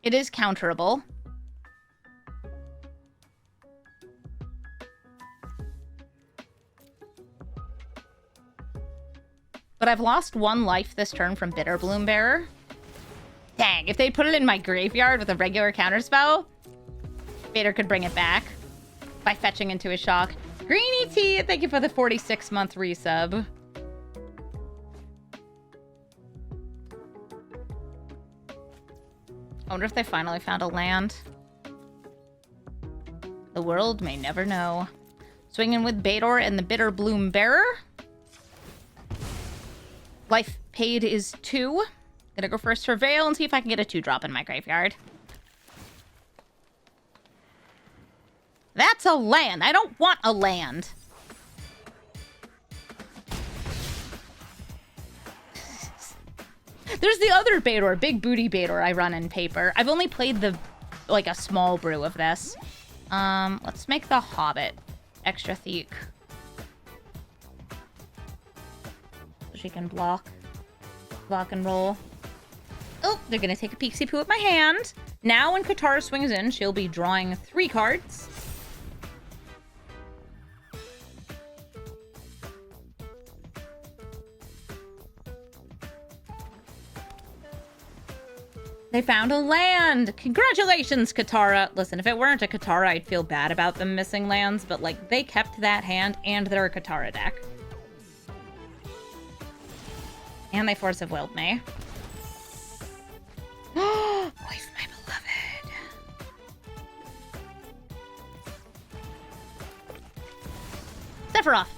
It is counterable. But I've lost 1 life this turn from Bitter Bloombearer. Dang, if they put it in my graveyard with a regular counterspell, Betor could bring it back by fetching into a shock. Greeny Tea, thank you for the 46-month resub. I wonder if they finally found a land. The world may never know. Swinging with Betor and the Bitter Bloombearer. Life paid is 2. Gonna go for a Surveil and see if I can get a 2-drop in my graveyard. That's a land. I don't want a land. There's the other Betor, Big Booty Betor I run in paper. I've only played like a small brew of this. Let's make the Hobbit extra thick. So she can block and roll. Oh, they're gonna take a Pixie Poo at my hand. Now when Katara swings in, she'll be drawing 3 cards. They found a land! Congratulations, Katara! Listen, if it weren't a Katara, I'd feel bad about them missing lands, but, like, they kept that hand, and they're a Katara deck. And they Force of Willed me. Wife, my beloved. Sephiroth!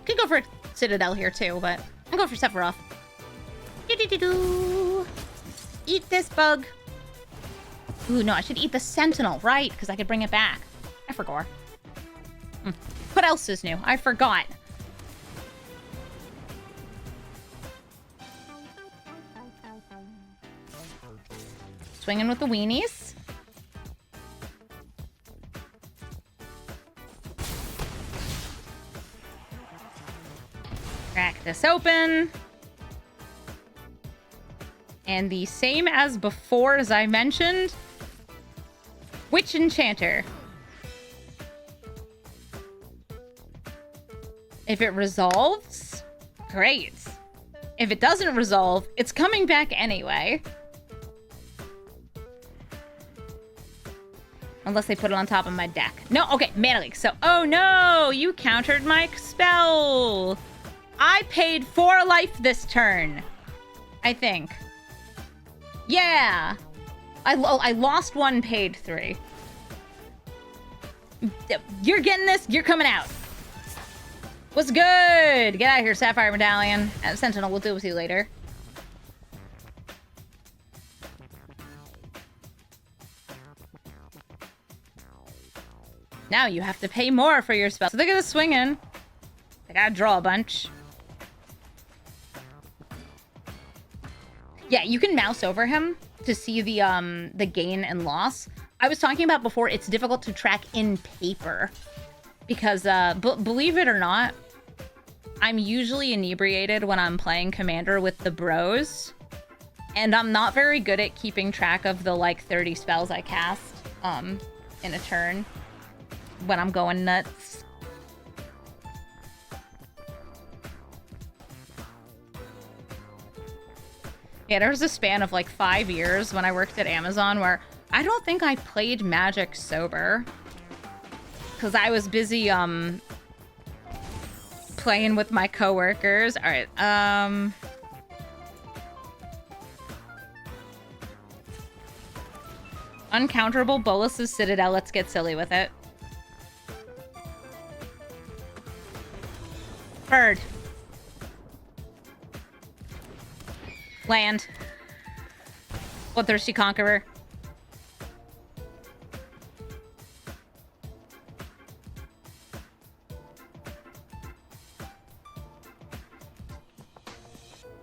Could go for Citadel here, too, but I'm going for Sephiroth. Do-do-do-do! Eat this bug. Ooh, no, I should eat the Sentinel, right? Because I could bring it back. I forgot. What else is new? I forgot. Swinging with the weenies. Crack this open. And the same as before, as I mentioned, Witch Enchanter. If it resolves, great. If it doesn't resolve, it's coming back anyway. Unless they put it on top of my deck. No, okay, Mana Leak. So, oh no, you countered my spell. I paid 4 life this turn, I think. Yeah. I lost 1, paid 3. You're getting this. You're coming out. What's good? Get out of here, Sapphire Medallion. Sentinel, we'll deal with you later. Now you have to pay more for your spell. So they're gonna swing in. I gotta draw a bunch. Yeah, you can mouse over him to see the gain and loss. I was talking about before, it's difficult to track in paper. Because, believe it or not, I'm usually inebriated when I'm playing Commander with the bros. And I'm not very good at keeping track of the, like, 30 spells I cast, in a turn. When I'm going nuts. Yeah, there was a span of like 5 years when I worked at Amazon where I don't think I played Magic sober. Because I was busy, playing with my coworkers. All right, Uncounterable Bolus's Citadel. Let's get silly with it. Bird. Land. Bloodthirsty Conqueror.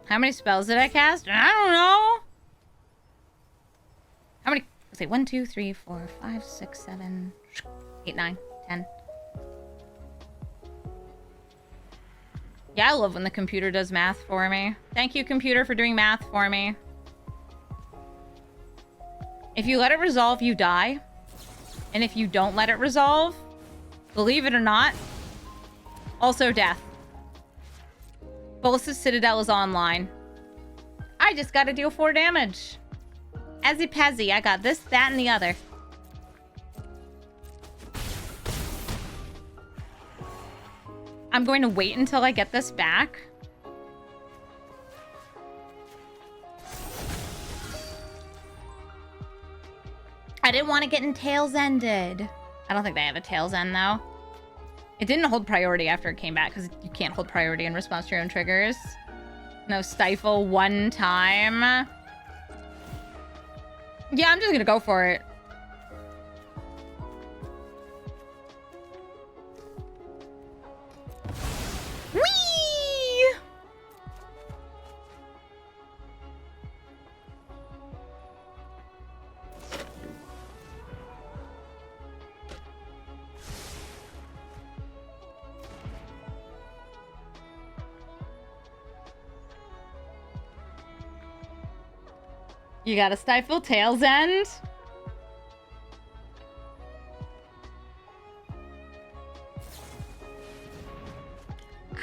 How many spells did I cast? I don't know. How many? Let's see. 1, 2, 3, 4, 5, 6, 7, 8, 9, 10. Yeah, I love when the computer does math for me. Thank you, computer, for doing math for me. If you let it resolve, you die. And if you don't let it resolve, believe it or not, also death. Bolus's Citadel is online. I just gotta deal 4 damage. Azzy Pazzy, I got this, that, and the other. I'm going to wait until I get this back. I didn't want to get in Tails Ended. I don't think they have a Tails End, though. It didn't hold priority after it came back, because you can't hold priority in response to your own triggers. No Stifle 1 time. Yeah, I'm just going to go for it. Whee! You gotta stifle Tails End.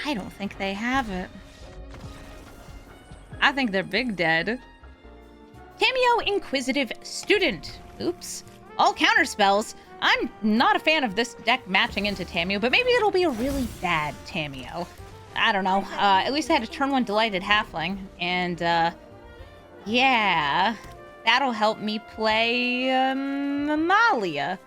I don't think they have it. I think they're big dead. Cameo Inquisitive Student. Oops. All counter spells. I'm not a fan of this deck matching into Tameo, but maybe it'll be a really bad Tameo. I don't know. At least I had a turn 1 Delighted Halfling, and yeah, that'll help me play Amalia.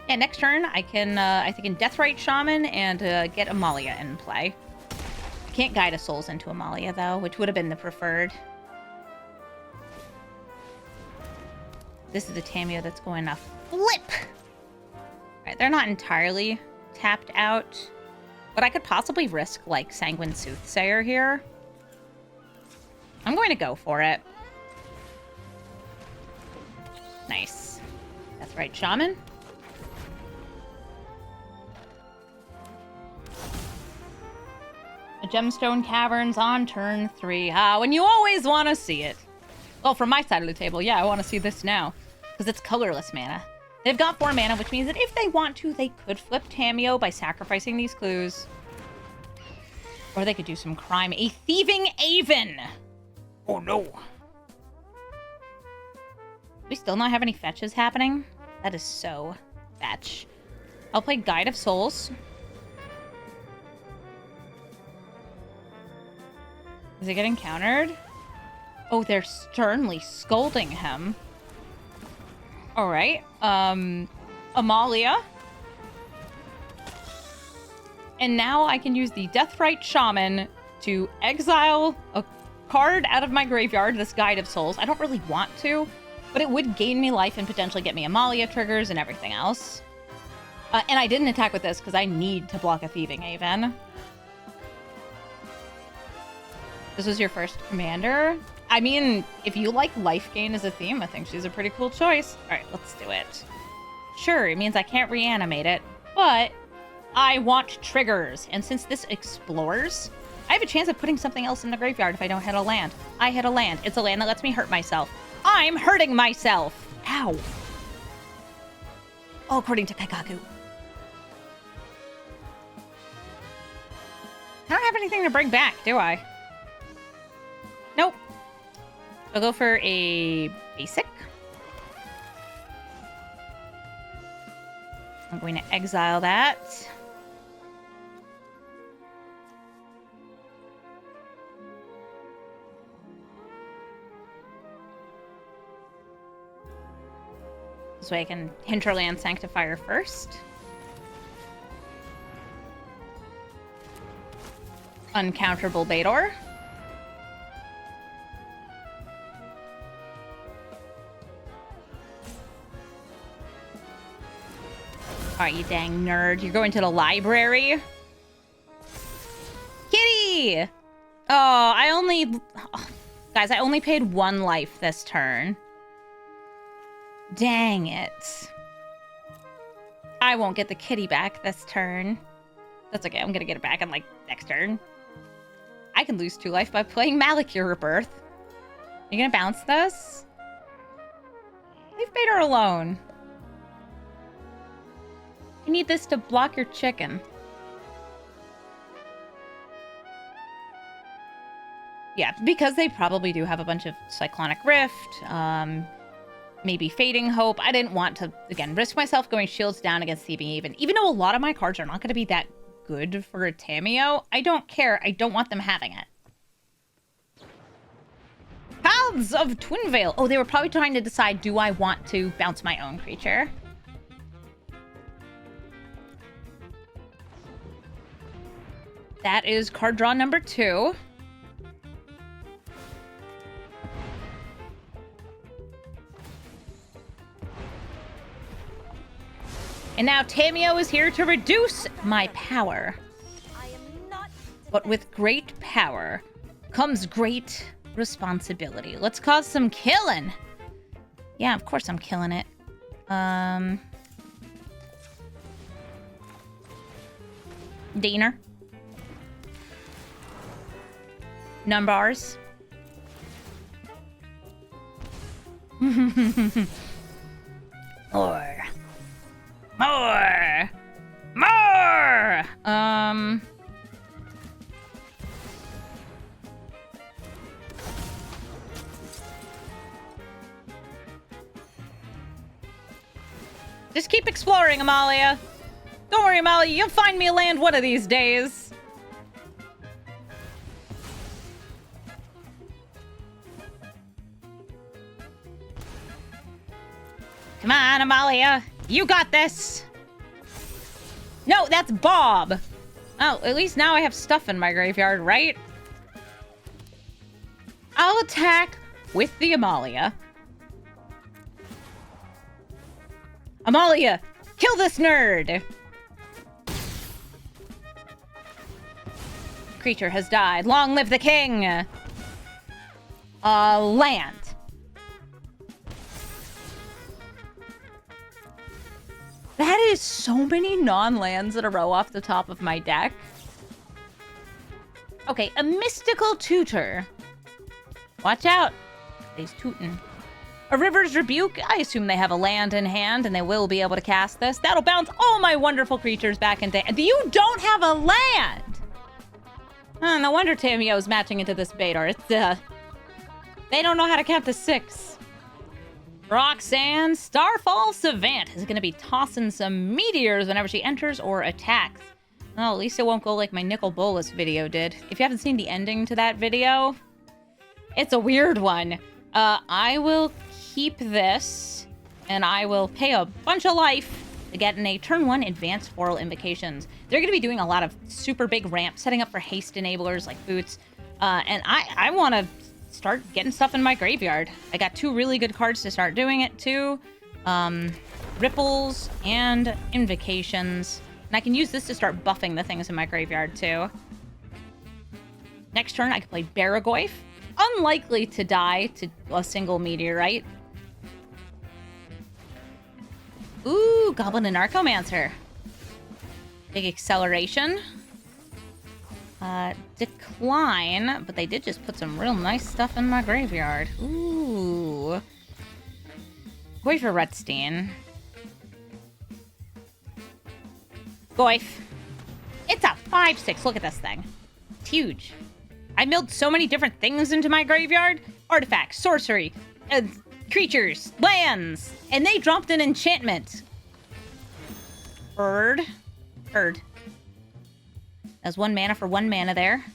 Yeah, next turn I can I think in Deathrite Shaman and get Amalia in play. I can't guide a Souls into Amalia though, which would have been the preferred. This is the Tameo that's going to flip. Alright, they're not entirely tapped out, but I could possibly risk like Sanguine Soothsayer here. I'm going to go for it. Nice. That's right, Shaman. A Gemstone Caverns on turn 3. Ah, when you always want to see it. Well, from my side of the table, yeah, I want to see this now. Because it's colorless mana. They've got 4 mana, which means that if they want to, they could flip Tameo by sacrificing these clues. Or they could do some crime. A Thieving Aven! Oh no. We still not have any fetches happening? That is so fetch. I'll play Guide of Souls. Is he getting countered? Oh, they're sternly scolding him. All right. Amalia. And now I can use the Deathrite Shaman to exile a card out of my graveyard, this Guide of Souls. I don't really want to, but it would gain me life and potentially get me Amalia triggers and everything else. And I didn't attack with this because I need to block a Thieving Haven. This was your first commander? I mean, if you like life gain as a theme, I think she's a pretty cool choice. All right, let's do it. Sure, it means I can't reanimate it, but I want triggers. And since this explores, I have a chance of putting something else in the graveyard if I don't hit a land. I hit a land. It's a land that lets me hurt myself. I'm hurting myself. Ow. All according to Kaikaku. I don't have anything to bring back, do I? Nope. I'll go for a basic. I'm going to exile that. This way I can Hinterland Sanctifier first. Uncounterable Betor. Alright, you dang nerd. You're going to the library? Kitty! Guys, I only paid 1 life this turn. Dang it. I won't get the kitty back this turn. That's okay, I'm gonna get it back in, like, next turn. I can lose 2 life by playing Malakir Rebirth. You gonna bounce this? Leave Betor alone. You need this to block your chicken. Yeah, because they probably do have a bunch of Cyclonic Rift, maybe Fading Hope. I didn't want to, again, risk myself going shields down against Thieving Haven. Even though a lot of my cards are not going to be that good for a Tameo, I don't care. I don't want them having it. Paths of Twinvale. Oh, they were probably trying to decide, do I want to bounce my own creature? That is card draw number 2. And now Tameo is here to reduce my power. But with great power comes great responsibility. Let's cause some killing. Yeah, of course I'm killing it. Diener. Numbars. More. More! More! Just keep exploring, Amalia. Don't worry, Amalia. You'll find me a land one of these days. Come on, Amalia. You got this! No, that's Bob! Oh, at least now I have stuff in my graveyard, right? I'll attack with the Amalia. Amalia, kill this nerd! Creature has died. Long live the king! Land. That is so many non-lands in a row off the top of my deck. Okay, a Mystical Tutor. Watch out. He's tootin'. A River's Rebuke. I assume they have a land in hand and they will be able to cast this. That'll bounce all my wonderful creatures back into... You don't have a land! No wonder Tameo's matching into this Betor. It's, they don't know how to count to 6. Roxanne Starfall Savant is going to be tossing some meteors whenever she enters or attacks. Well, at least it won't go like my Nicol Bolas video did. If you haven't seen the ending to that video, it's a weird one. I will keep this, and I will pay a bunch of life to get in a turn 1 advanced floral invocations. They're going to be doing a lot of super big ramps, setting up for haste enablers like boots. And I want to start getting stuff in my graveyard. I got 2 really good cards to start doing it too. Ripples and Invocations. And I can use this to start buffing the things in my graveyard too. Next turn, I can play Baragoyf. Unlikely to die to a single meteorite. Ooh, Goblin and Narcomancer. Big acceleration. Decline, but they did just put some real nice stuff in my graveyard. Ooh. Goyf for Rutstein. Goyf. It's a 5/6. Look at this thing. It's huge. I milled so many different things into my graveyard. Artifacts, sorcery, creatures, lands, and they dropped an enchantment. Bird. That's 1 mana for 1 mana there.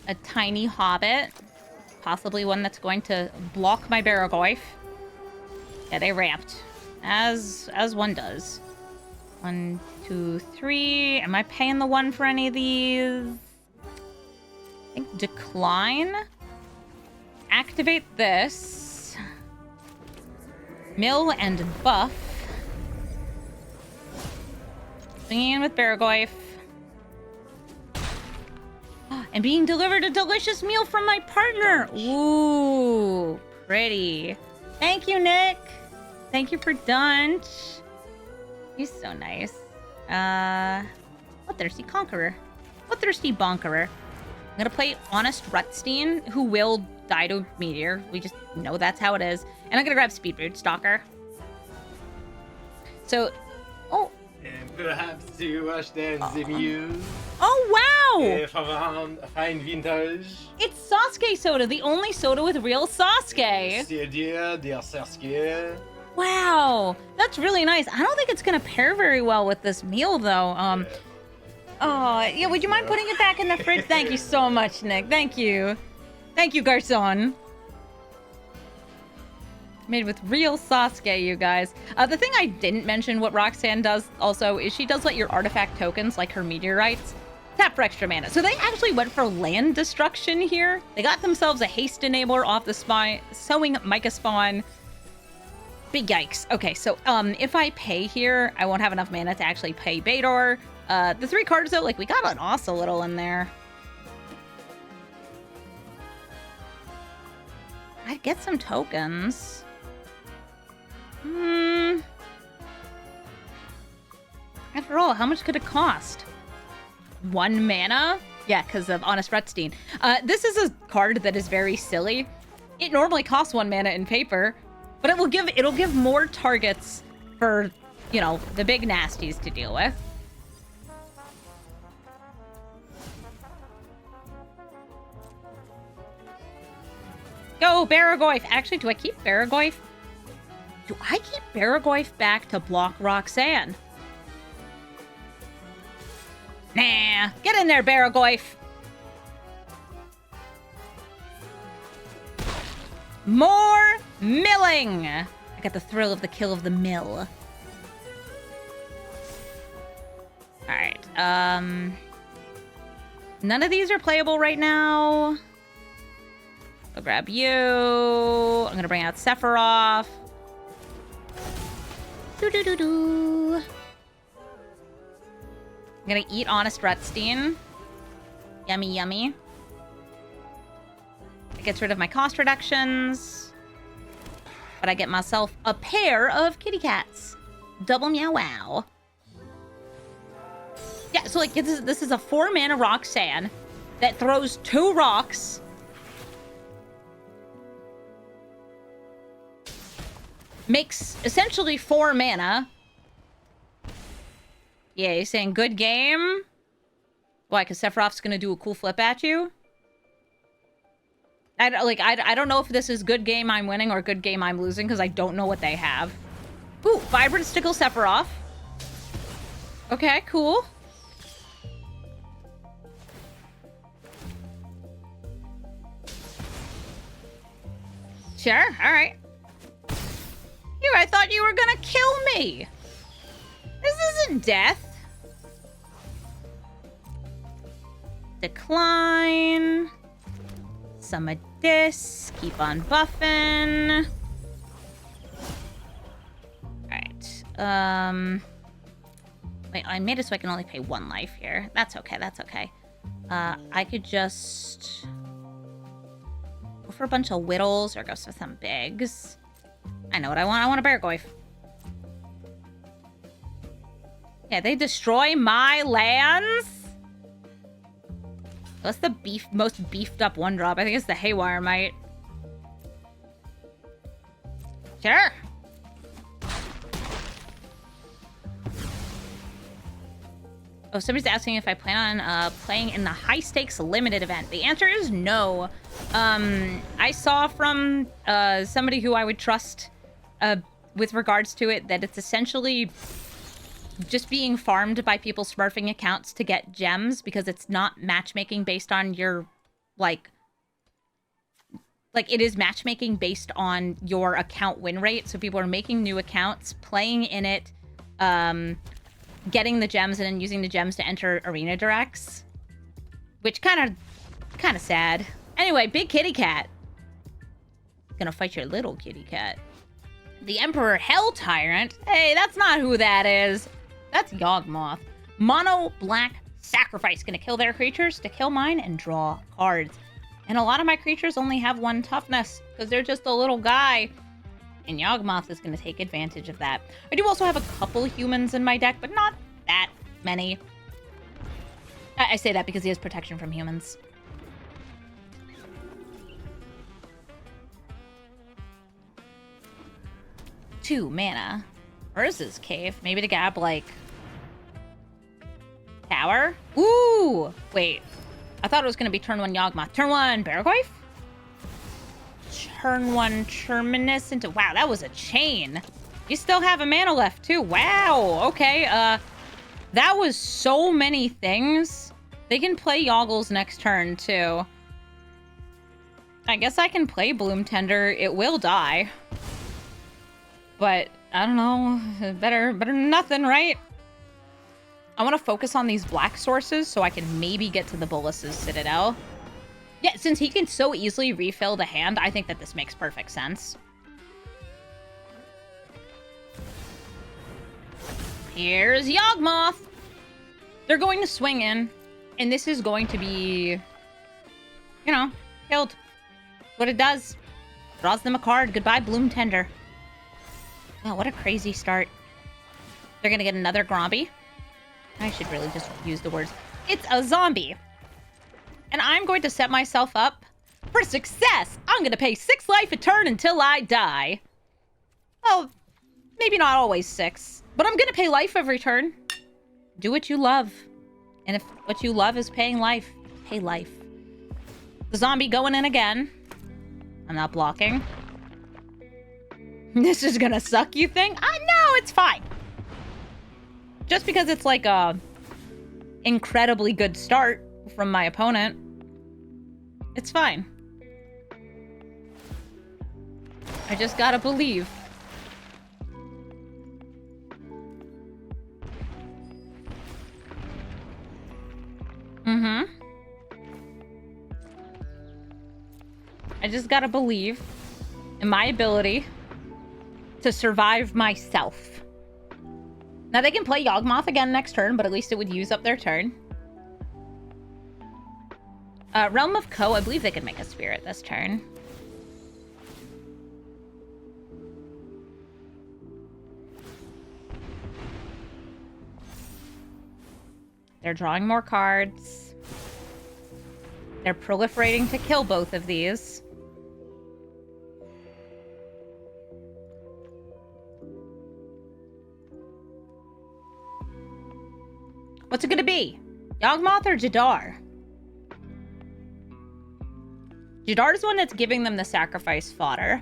A tiny hobbit. Possibly one that's going to block my Baragoyf. Yeah, they ramped. As one does. 1, 2, 3. Am I paying the 1 for any of these? I think decline. Activate this. Mill and buff. Swinging in with Baragoyf. And being delivered a delicious meal from my partner. Ooh, pretty. Thank you, Nick. Thank you for Dunch. He's so nice. What thirsty conqueror. What thirsty bonkerer. I'm gonna play Honest Rutstein, who will die to meteor. We just know that's how it is. And I'm gonna grab Speedboot Stalker. So, oh. And perhaps you wash down the muse. Oh, wow! From a fine vintage. It's Sasuke soda, the only soda with real Sasuke. C'est dear Sasuke. Wow, that's really nice. I don't think it's gonna pair very well with this meal, though. Oh, yeah, would you mind putting it back in the fridge? Thank you so much, Nick. Thank you. Thank you, Garcon. Made with real Sasuke, you guys. The thing I didn't mention what Roxanne does also is she does let your artifact tokens, like her meteorites, tap for extra mana. So they actually went for land destruction here. They got themselves a haste enabler off the sowing Micah spawn. Big yikes. Okay, so if I pay here, I won't have enough mana to actually pay Betor. The 3 cards, though, like, we got an Ocelotl in there. I'd get some tokens. After all, how much could it cost? 1 mana? Yeah, because of Honest Rutstein. This is a card that is very silly. It normally costs 1 mana in paper, but it'll give more targets for, you know, the big nasties to deal with. Go, Baragoyf! Actually, do I keep Baragoyf? Do I keep Baragoyf back to block Roxanne? Nah. Get in there, Baragoyf! More milling! I got the thrill of the kill of the mill. Alright, none of these are playable right now. I'll grab you. I'm gonna bring out Sephiroth. I'm gonna eat Honest Rutstein. Yummy, yummy. It gets rid of my cost reductions. But I get myself a pair of kitty cats. Double meow wow. Yeah, so like this is a 4 mana Roxanne that throws 2 rocks. Makes essentially 4 mana. Yeah, you're saying good game? Why, because Sephiroth's gonna do a cool flip at you? I don't know if this is good game I'm winning or good game I'm losing, because I don't know what they have. Ooh, Vibrant Stickle Sephiroth. Okay, cool. Sure, alright. Here, I thought you were gonna kill me! This isn't death. Decline. Some of this. Keep on buffing. Alright. Wait, I made it so I can only pay 1 life here. That's okay, that's okay. I could just go for a bunch of whittles or go for some bigs. I know what I want. I want a Beargoyf. Yeah, they destroy my lands? What's the most beefed up 1-drop? I think it's the Haywire Mite. Sure. Oh, somebody's asking if I plan on playing in the high stakes limited event. The answer is no. I saw from somebody who I would trust with regards to it that it's essentially just being farmed by people smurfing accounts to get gems, because it's not matchmaking based on your, like it is matchmaking based on your account win rate. So people are making new accounts, playing in it, getting the gems, and then using the gems to enter arena directs, which kind of sad. Anyway, big kitty cat. Gonna fight your little kitty cat. The Emperor Hell Tyrant. Hey, that's not who that is. That's Yawgmoth. Mono Black Sacrifice. Gonna kill their creatures to kill mine and draw cards. And a lot of my creatures only have 1 toughness because they're just a little guy. And Yawgmoth is gonna take advantage of that. I do also have a couple humans in my deck, but not that many. I say that because he has protection from humans. Two mana. Urza's Cave. Maybe to grab, like, Tower? Ooh! Wait. I thought it was going to be turn 1 Yawgmoth. Turn 1 Beargoyf? Turn 1 Terminus into... Wow, that was a chain. You still have a mana left, too. Wow! Okay, that was so many things. They can play Yoggles next turn, too. I guess I can play Bloom Tender. It will die. But, I don't know. Better than nothing, right? I want to focus on these black sources so I can maybe get to the Bolus's Citadel. Yeah, since he can so easily refill the hand, I think that this makes perfect sense. Here's Yawgmoth! They're going to swing in, and this is going to be, you know, killed. What it does. Draws them a card. Goodbye, Bloom Tender. Oh, what a crazy start. They're gonna get another Gromby. I should really just use the words. It's a zombie. And I'm going to set myself up for success. I'm gonna pay 6 life a turn until I die. Oh, maybe not always 6. But I'm gonna pay life every turn. Do what you love. And if what you love is paying life, pay life. The zombie going in again. I'm not blocking. This is gonna suck, you think? No, it's fine. Just because it's like a incredibly good start from my opponent, it's fine. I just gotta believe. I just gotta believe in my ability to survive myself. Now, they can play Yawgmoth again next turn, but at least it would use up their turn. Realm of Ko, I believe they could make a spirit this turn. They're drawing more cards. They're proliferating to kill both of these. What's it gonna be? Yawgmoth or Jadar? Jadar's the one that's giving them the sacrifice fodder.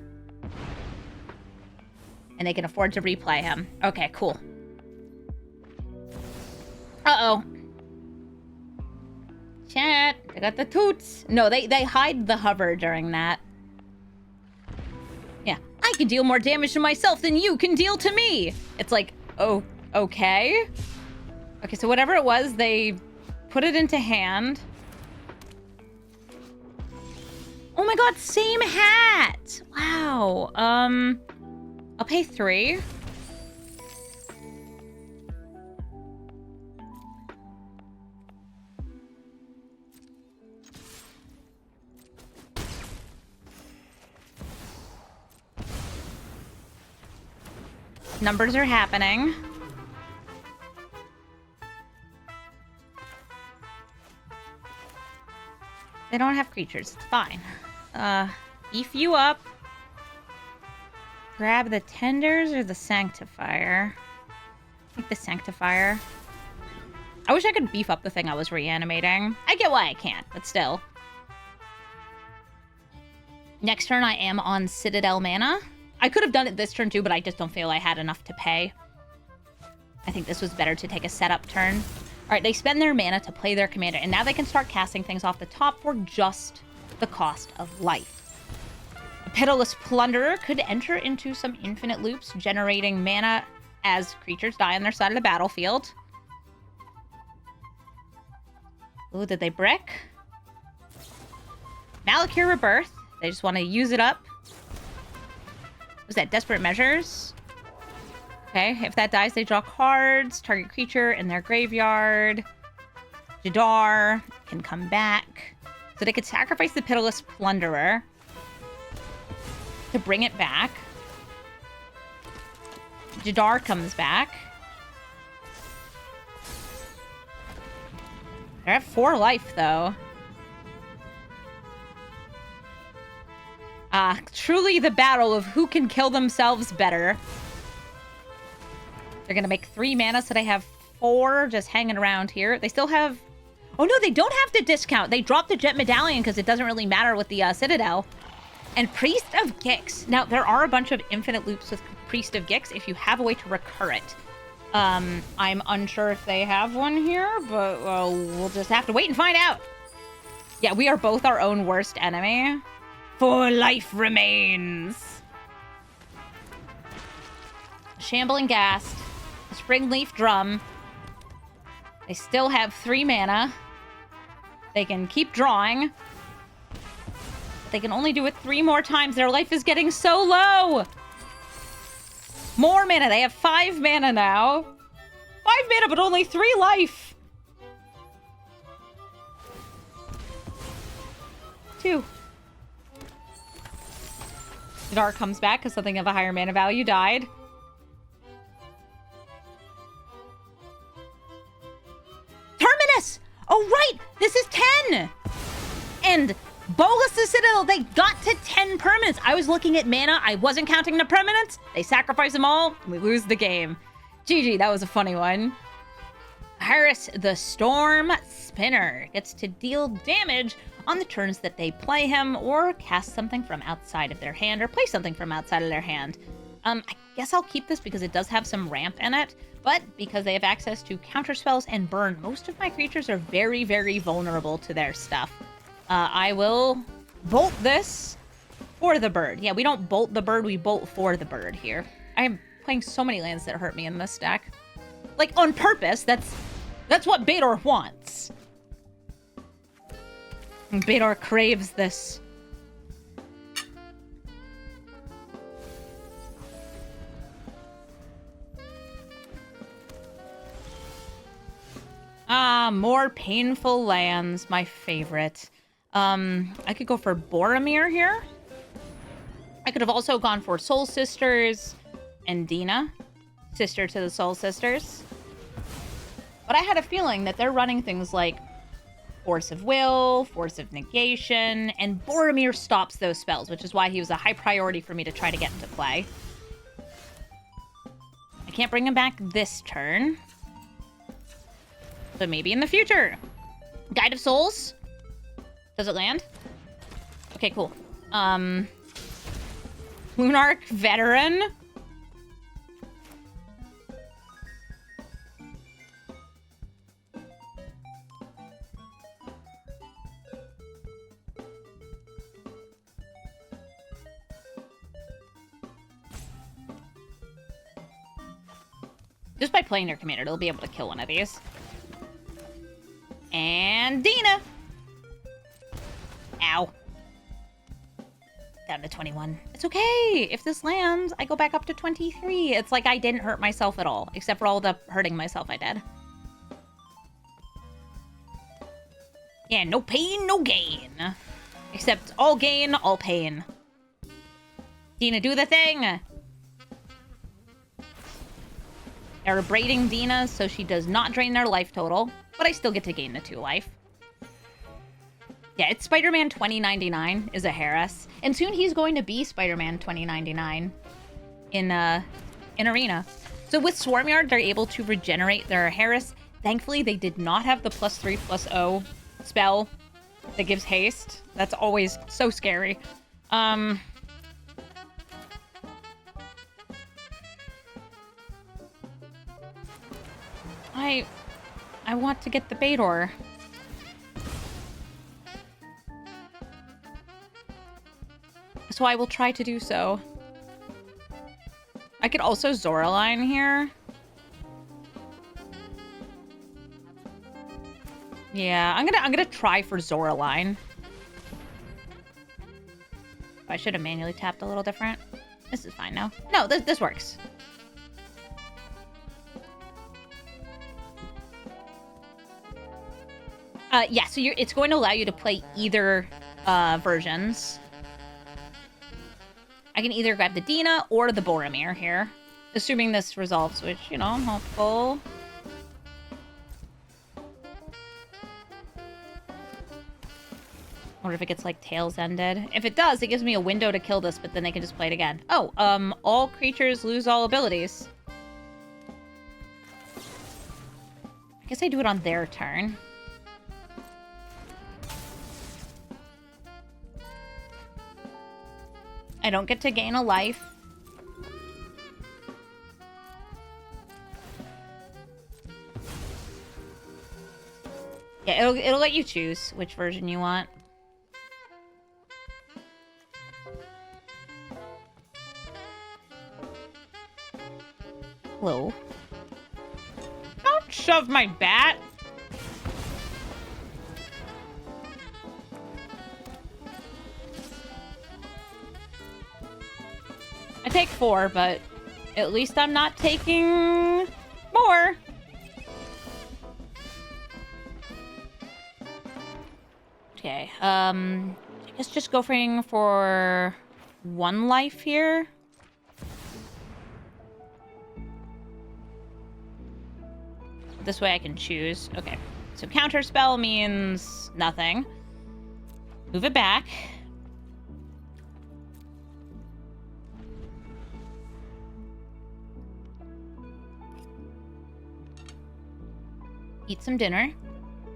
And they can afford to replay him. Okay, cool. Uh-oh. Chat, they got the toots. No, they hide the hover during that. Yeah, I can deal more damage to myself than you can deal to me. It's like, oh, okay. Okay, so whatever it was, they put it into hand. Oh my god, same hat! Wow. I'll pay 3. Numbers are happening. They don't have creatures. It's fine. Beef you up. Grab the Tenders or the Sanctifier. I think the Sanctifier. I wish I could beef up the thing I was reanimating. I get why I can't, but still. Next turn, I am on Citadel mana. I could have done it this turn too, but I just don't feel I had enough to pay. I think this was better to take a setup turn. All right, they spend their mana to play their commander, and now they can start casting things off the top for just the cost of life. A Pitiless Plunderer could enter into some infinite loops, generating mana as creatures die on their side of the battlefield. Ooh, did they brick? Malakir Rebirth. They just want to use it up. Was that Desperate Measures? Okay, if that dies, they draw cards. Target creature in their graveyard. Jadar can come back. So they could sacrifice the Pitiless Plunderer to bring it back. Jadar comes back. They're at 4 life, though. Truly the battle of who can kill themselves better. They're gonna make 3 mana, so they have 4 just hanging around here. They still have... Oh, no, they don't have to discount. They dropped the Jet Medallion because it doesn't really matter with the Citadel. And Priest of Gix. Now, there are a bunch of infinite loops with Priest of Gix if you have a way to recur it. I'm unsure if they have one here, but we'll just have to wait and find out. Yeah, we are both our own worst enemy. 4 life remains. Shambling Ghast. Springleaf Drum. They still have 3 mana. They can keep drawing. They can only do it 3 more times. Their life is getting so low. More mana. They have 5 mana now. 5 mana, but only 3 life. 2. Jadar comes back because something of a higher mana value died. Terminus! Oh, right! This is 10! And Bolas the Citadel, they got to 10 permanents. I was looking at mana. I wasn't counting the permanents. They sacrifice them all, and we lose the game. GG, that was a funny one. Harris the Storm Spinner gets to deal damage on the turns that they play him, or cast something from outside of their hand, or play something from outside of their hand. I guess I'll keep this because it does have some ramp in it, but because they have access to counterspells and burn, most of my creatures are very, very vulnerable to their stuff. I will bolt this for the bird. Yeah, we don't bolt the bird, we bolt for the bird here. I am playing so many lands that hurt me in this deck. Like, on purpose, that's what Betor wants. And Betor craves this. More painful lands, my favorite. I could go for Boromir here. I could have also gone for Soul Sisters and Dina, sister to the Soul Sisters. But I had a feeling that they're running things like Force of Will, Force of Negation, and Boromir stops those spells, which is why he was a high priority for me to try to get into play. I can't bring him back this turn. But maybe in the future. Guide of Souls. Does it land? Okay, cool. Lunarch Veteran. Just by playing their commander, they'll be able to kill one of these. And Dina! Ow. Down to 21. It's okay! If this lands, I go back up to 23. It's like I didn't hurt myself at all, except for all the hurting myself I did. Yeah, no pain, no gain. Except all gain, all pain. Dina, do the thing! They're braiding Dina so she does not drain their life total, but I still get to gain the 2 life. Yeah, it's Spider-Man 2099 is a Harris, and soon he's going to be Spider-Man 2099 in Arena. So with Swarmyard, they're able to regenerate their Harris. Thankfully, they did not have the +3/+0 spell that gives haste. That's always so scary. I want to get the Betor. So I will try to do so. I could also Zoraline here. Yeah, I'm gonna try for Zoraline. I should have manually tapped a little different. This is fine now. No, this works. Yeah, so it's going to allow you to play either versions. I can either grab the Dina or the Boromir here. Assuming this resolves, which, you know, I'm hopeful. Wonder if it gets, like, Tails ended. If it does, it gives me a window to kill this, but then they can just play it again. Oh, all creatures lose all abilities. I guess I do it on their turn. I don't get to gain a life. Yeah, it'll let you choose which version you want. Hello. Don't shove my bat. I take 4, but at least I'm not taking more. Okay, I guess just going for 1 life here. This way I can choose. Okay, so counter spell means nothing. Move it back. Eat some dinner.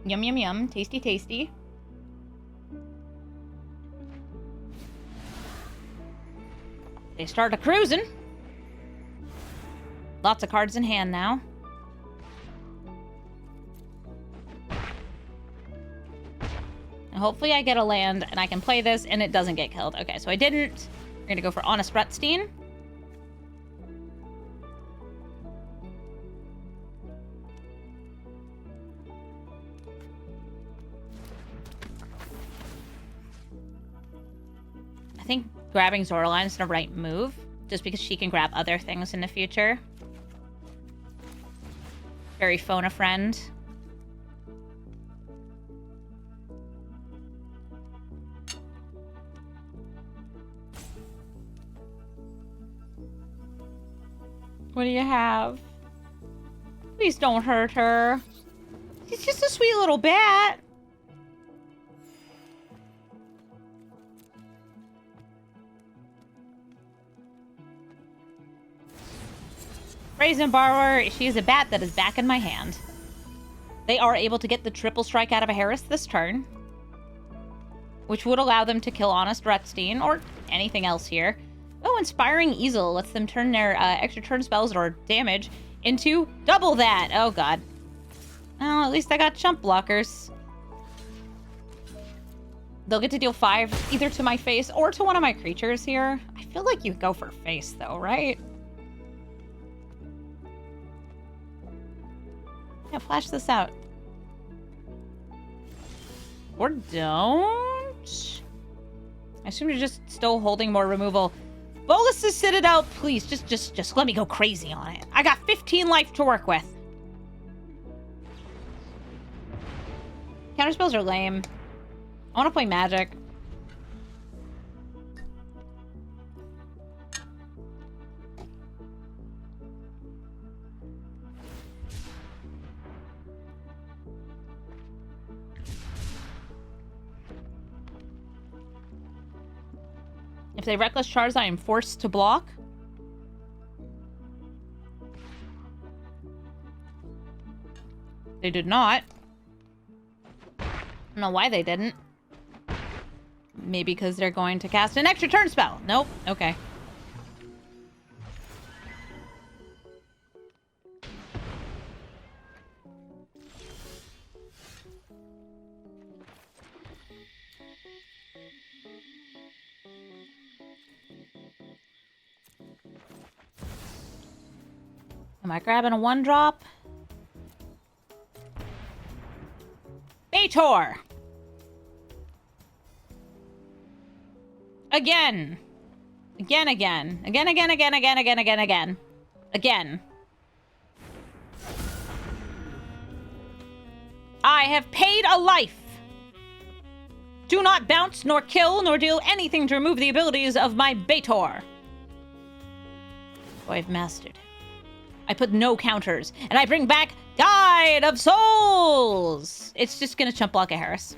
Yum, yum, yum. Tasty, tasty. They start a-cruising. Lots of cards in hand now. And hopefully I get a land and I can play this and it doesn't get killed. Okay, so I didn't. We're going to go for Honest Rutstein. I think grabbing Zoraline is the right move, just because she can grab other things in the future. Very phone a friend. What do you have? Please don't hurt her. She's just a sweet little bat. Brazen Borrower, she is a bat that is back in my hand. they are able to get the triple strike out of a Harris this turn, which would allow them to kill Honest Retstein or anything else here. Oh, Inspiring Easel lets them turn their extra turn spells or damage into double that. Oh, God. Well, at least I got chump blockers. They'll get to deal 5 either to my face or to one of my creatures here. I feel like you go for face, though, right? Yeah, flash this out. Or don't. I assume you're just still holding more removal. Bolus's Citadel, please, just let me go crazy on it. I got 15 life to work with. Counterspells are lame. I want to play Magic. If they Reckless Charge, I am forced to block. They did not. I don't know why they didn't. Maybe because they're going to cast an extra turn spell. Nope. Okay. Am I grabbing a 1-drop? Betor! Again. Again. Again. I have paid a life. Do not bounce, nor kill, nor deal anything to remove the abilities of my Betor. Oh, I've mastered. I put no counters, and I bring back Guide of Souls! It's just gonna chump block a Harris.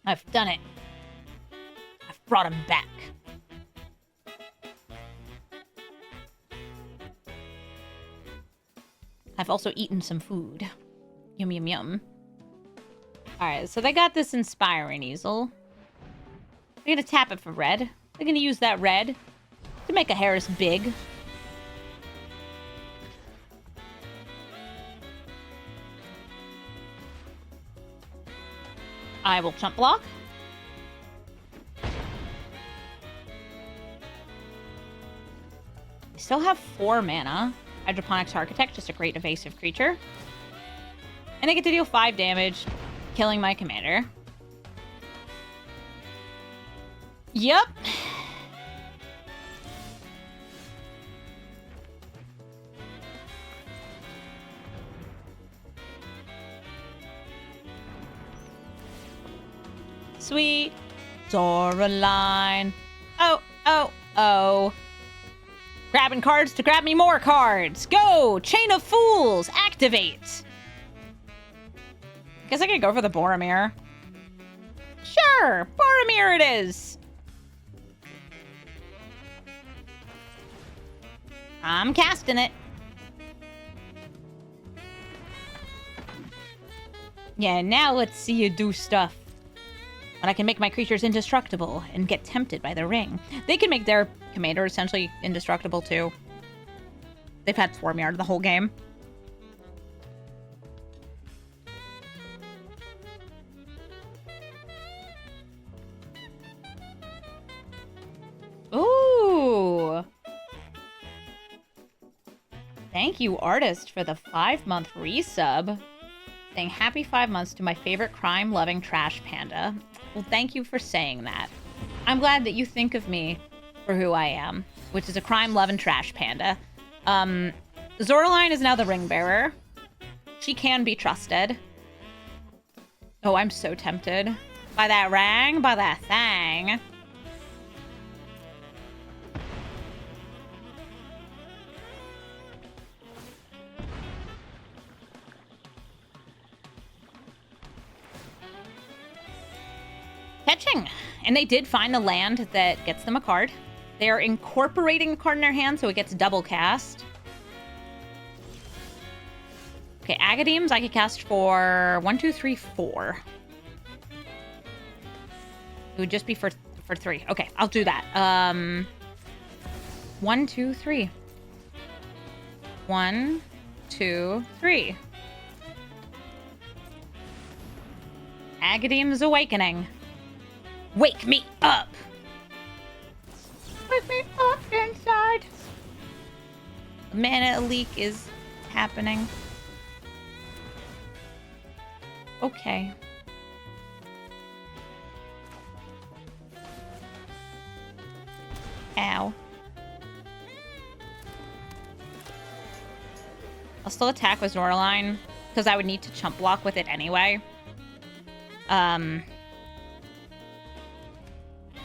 I've done it. I've brought him back. I've also eaten some food. Yum, yum, yum. Alright, so they got this Inspiring Easel. They're gonna tap it for red. They're gonna use that red to make a Harris big. I will chump block. We still have 4 mana. Hydroponics Architect, just a great evasive creature. And I get to deal 5 damage, killing my commander. Yup. Sweet Doraline. Oh. Grabbing cards to grab me more cards. Go! Chain of Fools! Activate! Guess I could go for the Boromir. Sure! Boromir it is! I'm casting it. Yeah, now let's see you do stuff. When I can make my creatures indestructible and get tempted by the ring. They can make their commander essentially indestructible too. They've had Swarmyard the whole game. Ooh. Thank you, Artist, for the 5-month resub. Saying happy 5 months to my favorite crime-loving trash panda. Well, thank you for saying that. I'm glad that you think of me for who I am, which is a crime-loving trash panda. Zoraline is now the ring bearer. She can be trusted. Oh, I'm so tempted. By that ring, by that thing. Fetching. And they did find a land that gets them a card. They are incorporating a card in their hand, so it gets double cast. Okay, Agademes I could cast for 1, 2, 3, 4. It would just be for 3. Okay, I'll do that. 1, 2, 3. 1, 2, 3. Agademes Awakening. Wake me up! Wake me up inside! Mana leak is happening. Okay. Ow. I'll still attack with Zoraline, because I would need to chump block with it anyway. And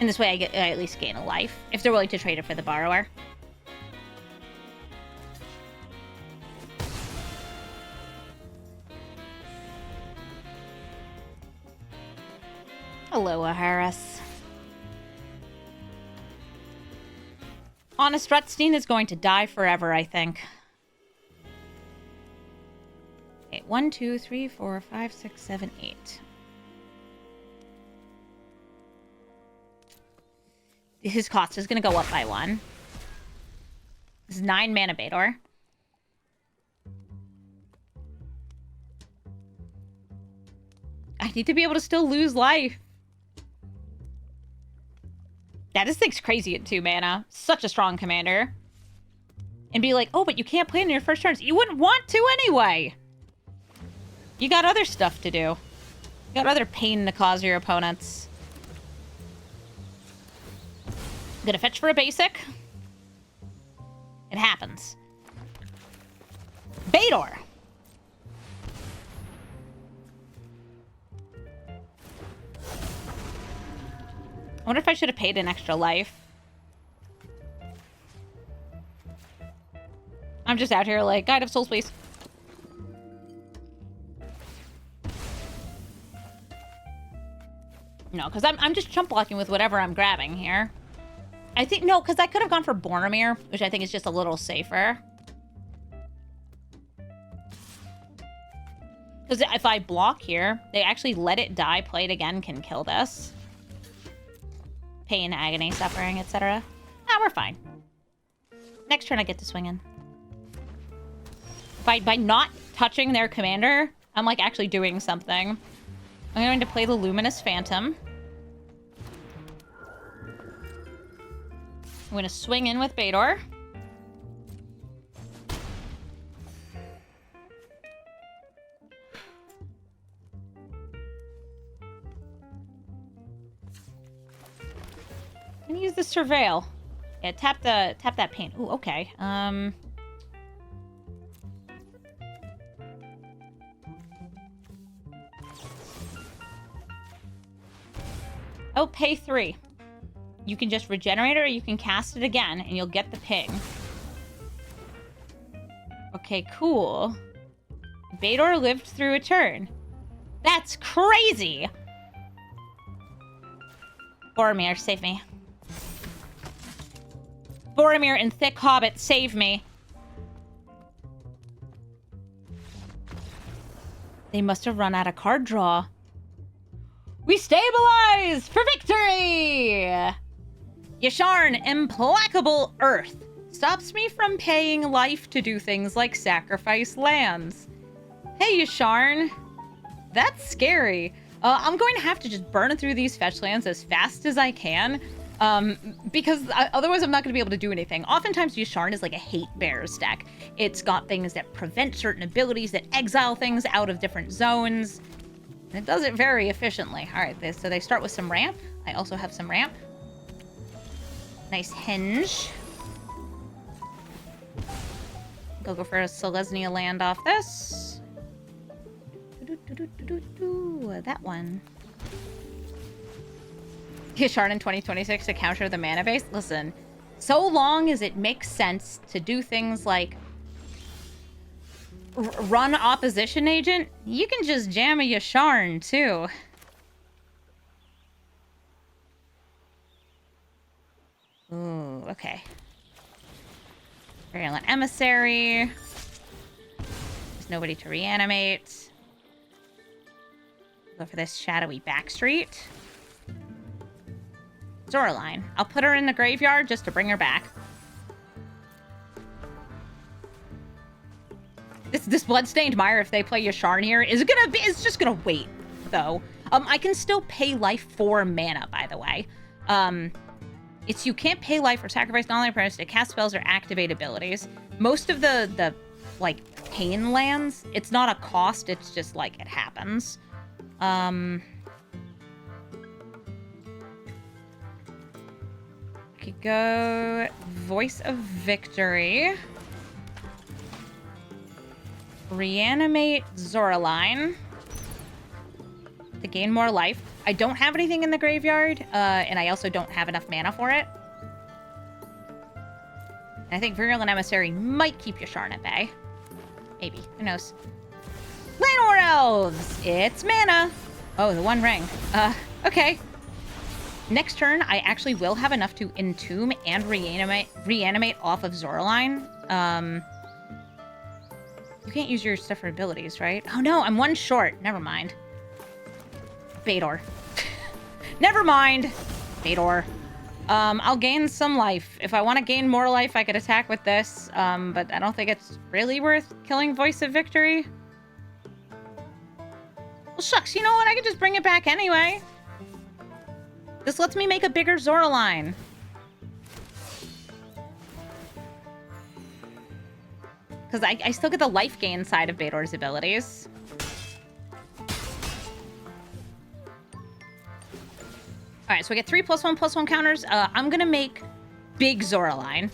this way I at least gain a life, if they're willing to trade it for the borrower. Hello, Aharis. Honest Rutstein is going to die forever, I think. Okay, 1, 2, 3, 4, 5, 6, 7, 8. His cost is going to go up by 1. This is 9 mana Betor. I need to be able to still lose life. Yeah, this thing's crazy at 2 mana. Such a strong commander. And be like, oh, but you can't play in your first turns. You wouldn't want to anyway. You got other stuff to do. You got other pain to cause your opponents. I'm gonna fetch for a basic. It happens. Betor. I wonder if I should have paid an extra life. I'm just out here like, Guide of Souls, please. No, because I'm just chump blocking with whatever I'm grabbing here. I think, no, because I could have gone for Boromir, which I think is just a little safer. Because if I block here, they actually let it die, play it again, can kill this. Pain, agony, suffering, etc. Ah, we're fine. Next turn I get to swing in. By not touching their commander, I'm like actually doing something. I'm going to play the Luminous Phantom. I'm going to swing in with Betor. I'm going to use the Surveil. Yeah, tap that paint. Ooh, okay. Oh, pay 3. You can just regenerate it or you can cast it again and you'll get the ping. Okay, cool. Betor lived through a turn. That's crazy! Boromir, save me. Boromir and Thick Hobbit, save me. They must have run out of card draw. We stabilize for victory! Yasharn, Implacable Earth. Stops me from paying life to do things like sacrifice lands. Hey, Yasharn. That's scary. I'm going to have to just burn through these fetch lands as fast as I can. Because otherwise I'm not going to be able to do anything. Oftentimes Yasharn is like a hate bears deck. It's got things that prevent certain abilities, that exile things out of different zones. And it does it very efficiently. All right, so they start with some ramp. I also have some ramp. Nice hinge. Go for a Selesnya land off this. That one. Yasharn in 2026 to counter the mana base. Listen, so long as it makes sense to do things like run opposition agent, you can just jam a Yasharn too. Ooh, okay. Virulent Emissary. There's nobody to reanimate. Go for this shadowy backstreet. Zoraline. I'll put her in the graveyard just to bring her back. This bloodstained mire, if they play Yasharn here, is just gonna wait, though. I can still pay life for mana, by the way. It's you can't pay life or sacrifice non-land opponents to cast spells or activate abilities. Most of the like pain lands, it's not a cost, it's just like it happens. Could go Voice of Victory. Reanimate Zoraline to gain more life. I don't have anything in the graveyard, and I also don't have enough mana for it. And I think Virulent Emissary might keep Yasharn at bay. Maybe. Who knows? Llanowar Elves! It's mana! Oh, the One Ring. Okay. Next turn, I actually will have enough to Entomb and reanimate off of Zoraline. You can't use your stuff for abilities, right? Oh no, I'm one short. Never mind. Betor. Never mind. Betor. I'll gain some life. If I want to gain more life, I could attack with this. But I don't think it's really worth killing Voice of Victory. Well, shucks, you know what? I could just bring it back anyway. This lets me make a bigger Zoraline. Because I still get the life gain side of Betor's abilities. Alright, so we get 3+1/+1 counters. I'm gonna make big Zoraline.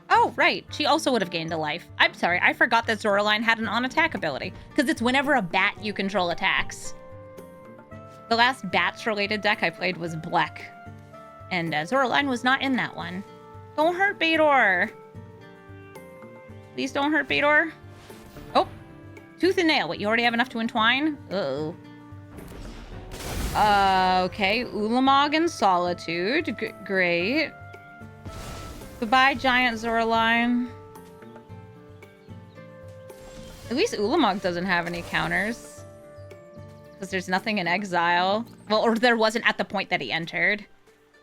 Oh, right. She also would have gained a life. I'm sorry, I forgot that Zoraline had an on-attack ability. Because it's whenever a bat you control attacks. The last bats-related deck I played was Black. And Zoraline was not in that one. Don't hurt Betor. Please don't hurt Betor. Oh. Tooth and Nail. Wait, you already have enough to entwine? Uh-oh. Okay. Ulamog and Solitude. Great. Goodbye, Giant Zoraline. At least Ulamog doesn't have any counters. Because there's nothing in exile. Well, or there wasn't at the point that he entered.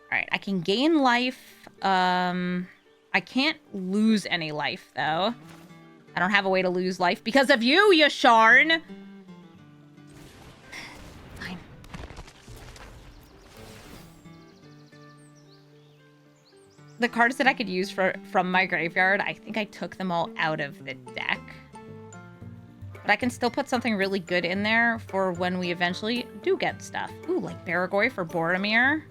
Alright, I can gain life. I can't lose any life, though. I don't have a way to lose life because of you, Yasharn! Fine. The cards that I could use from my graveyard, I think I took them all out of the deck. But I can still put something really good in there for when we eventually do get stuff. Ooh, like Baragoi for Boromir.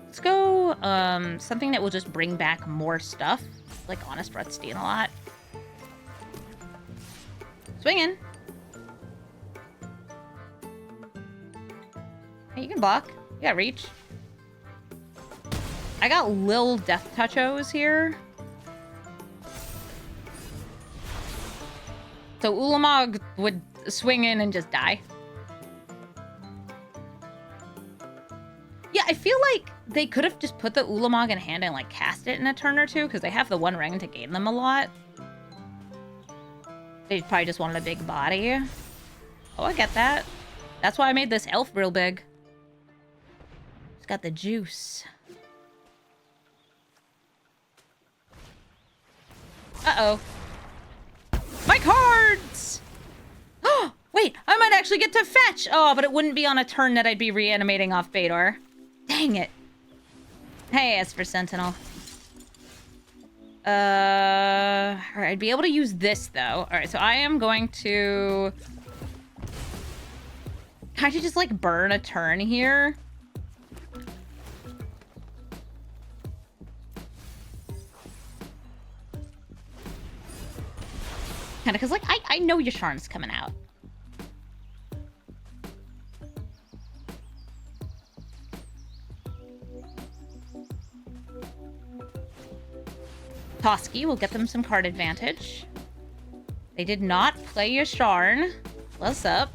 Let's go something that will just bring back more stuff. Like Honest Rutstein a lot. Swinging. Hey, you can block. You got reach. I got Lil Death Touchos here. So Ulamog would swing in and just die. Yeah, I feel like they could have just put the Ulamog in hand and like cast it in a turn or two because they have the One Ring to gain them a lot. They probably just wanted a big body. Oh, I get that. That's why I made this elf real big. It's got the juice. Uh-oh. My cards! Oh, wait, I might actually get to fetch! Oh, but it wouldn't be on a turn that I'd be reanimating off Betor. Dang it. Hey, Esper Sentinel. Alright, I'd be able to use this, though. Alright, so I am going to kind of just, like, burn a turn here. Kind of, because, like, I know Yasharn's coming out. Toski will get them some card advantage. They did not play Yasharn. What's up?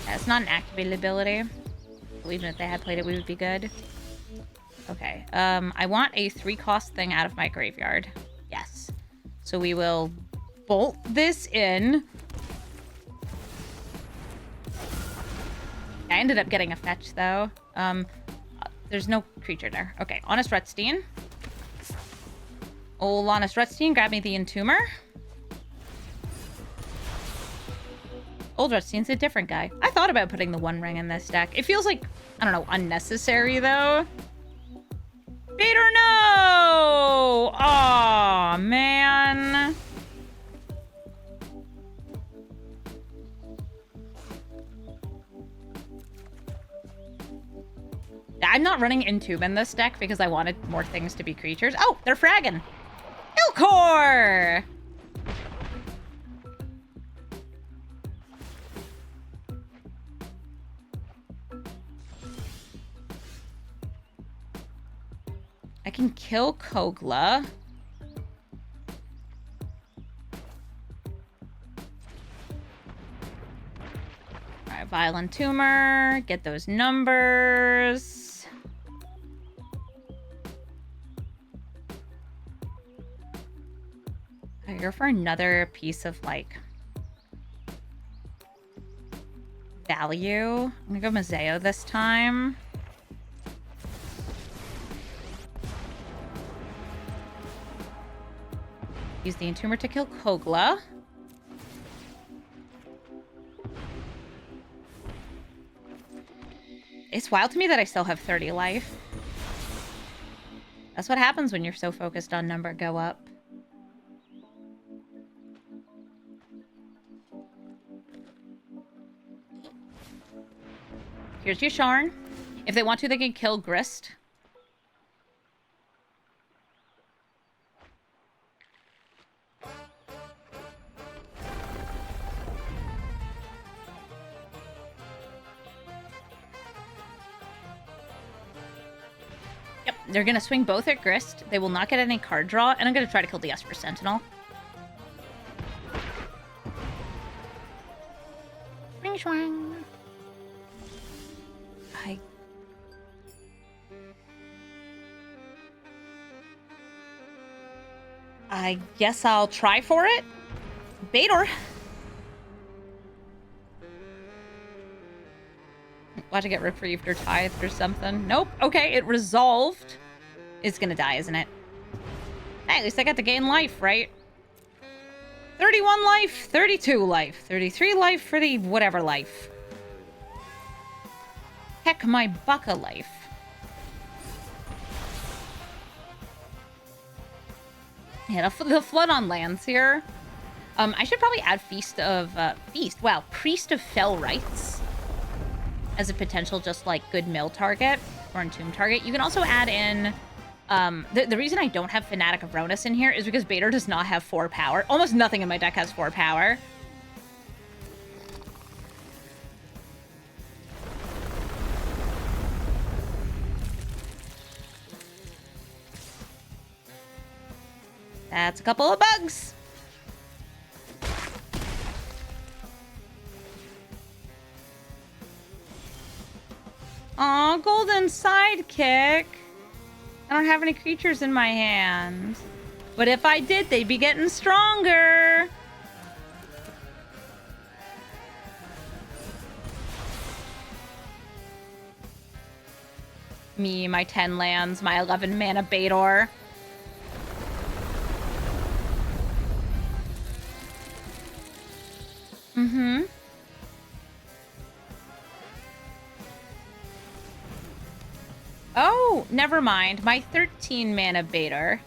That's not an activated ability. Even if they had played it, we would be good. Okay. I want a 3-cost thing out of my graveyard. Yes. So we will bolt this in. I ended up getting a fetch, though. There's no creature there. Okay, Honest Rutstein. Old Honest Rutstein, grab me the Entomber. Old Rutstein's a different guy. I thought about putting the One Ring in this deck. It feels like, I don't know, unnecessary, though. Betor, no! Aw, man. I'm not running Entomb in this deck because I wanted more things to be creatures. Oh, they're fragging. Ilkor! I can kill Kogla. Alright, Violent Tumor. Get those numbers. I go for another piece of, like, value. I'm gonna go Mazeo this time. Use the Entomber to kill Kogla. It's wild to me that I still have 30 life. That's what happens when you're so focused on number go up. Here's Yasharn. If they want to, they can kill Grist. Yep, they're going to swing both at Grist. They will not get any card draw, and I'm going to try to kill the Esper Sentinel. Swing swang. I guess I'll try for it. Betor. Watch it get reprieved or tithed or something. Nope. Okay, it resolved. It's gonna die, isn't it? Hey, at least I got to gain life, right? 31 life, 32 life, 33 life for the whatever life. Heck, my bucka life. Yeah, the flood on lands here. I should probably add Priest of Fell Rites as a potential just like good mill target or entomb target. You can also add in the reason I don't have Fanatic of Ronus in here is because Betor does not have 4 power. Almost nothing in my deck has 4 power. That's a couple of bugs. Aw, golden sidekick. I don't have any creatures in my hand. But if I did, they'd be getting stronger. Me, my 10 lands, my 11 mana Betor. Mm-hmm. Oh, never mind. My 13 mana Betor.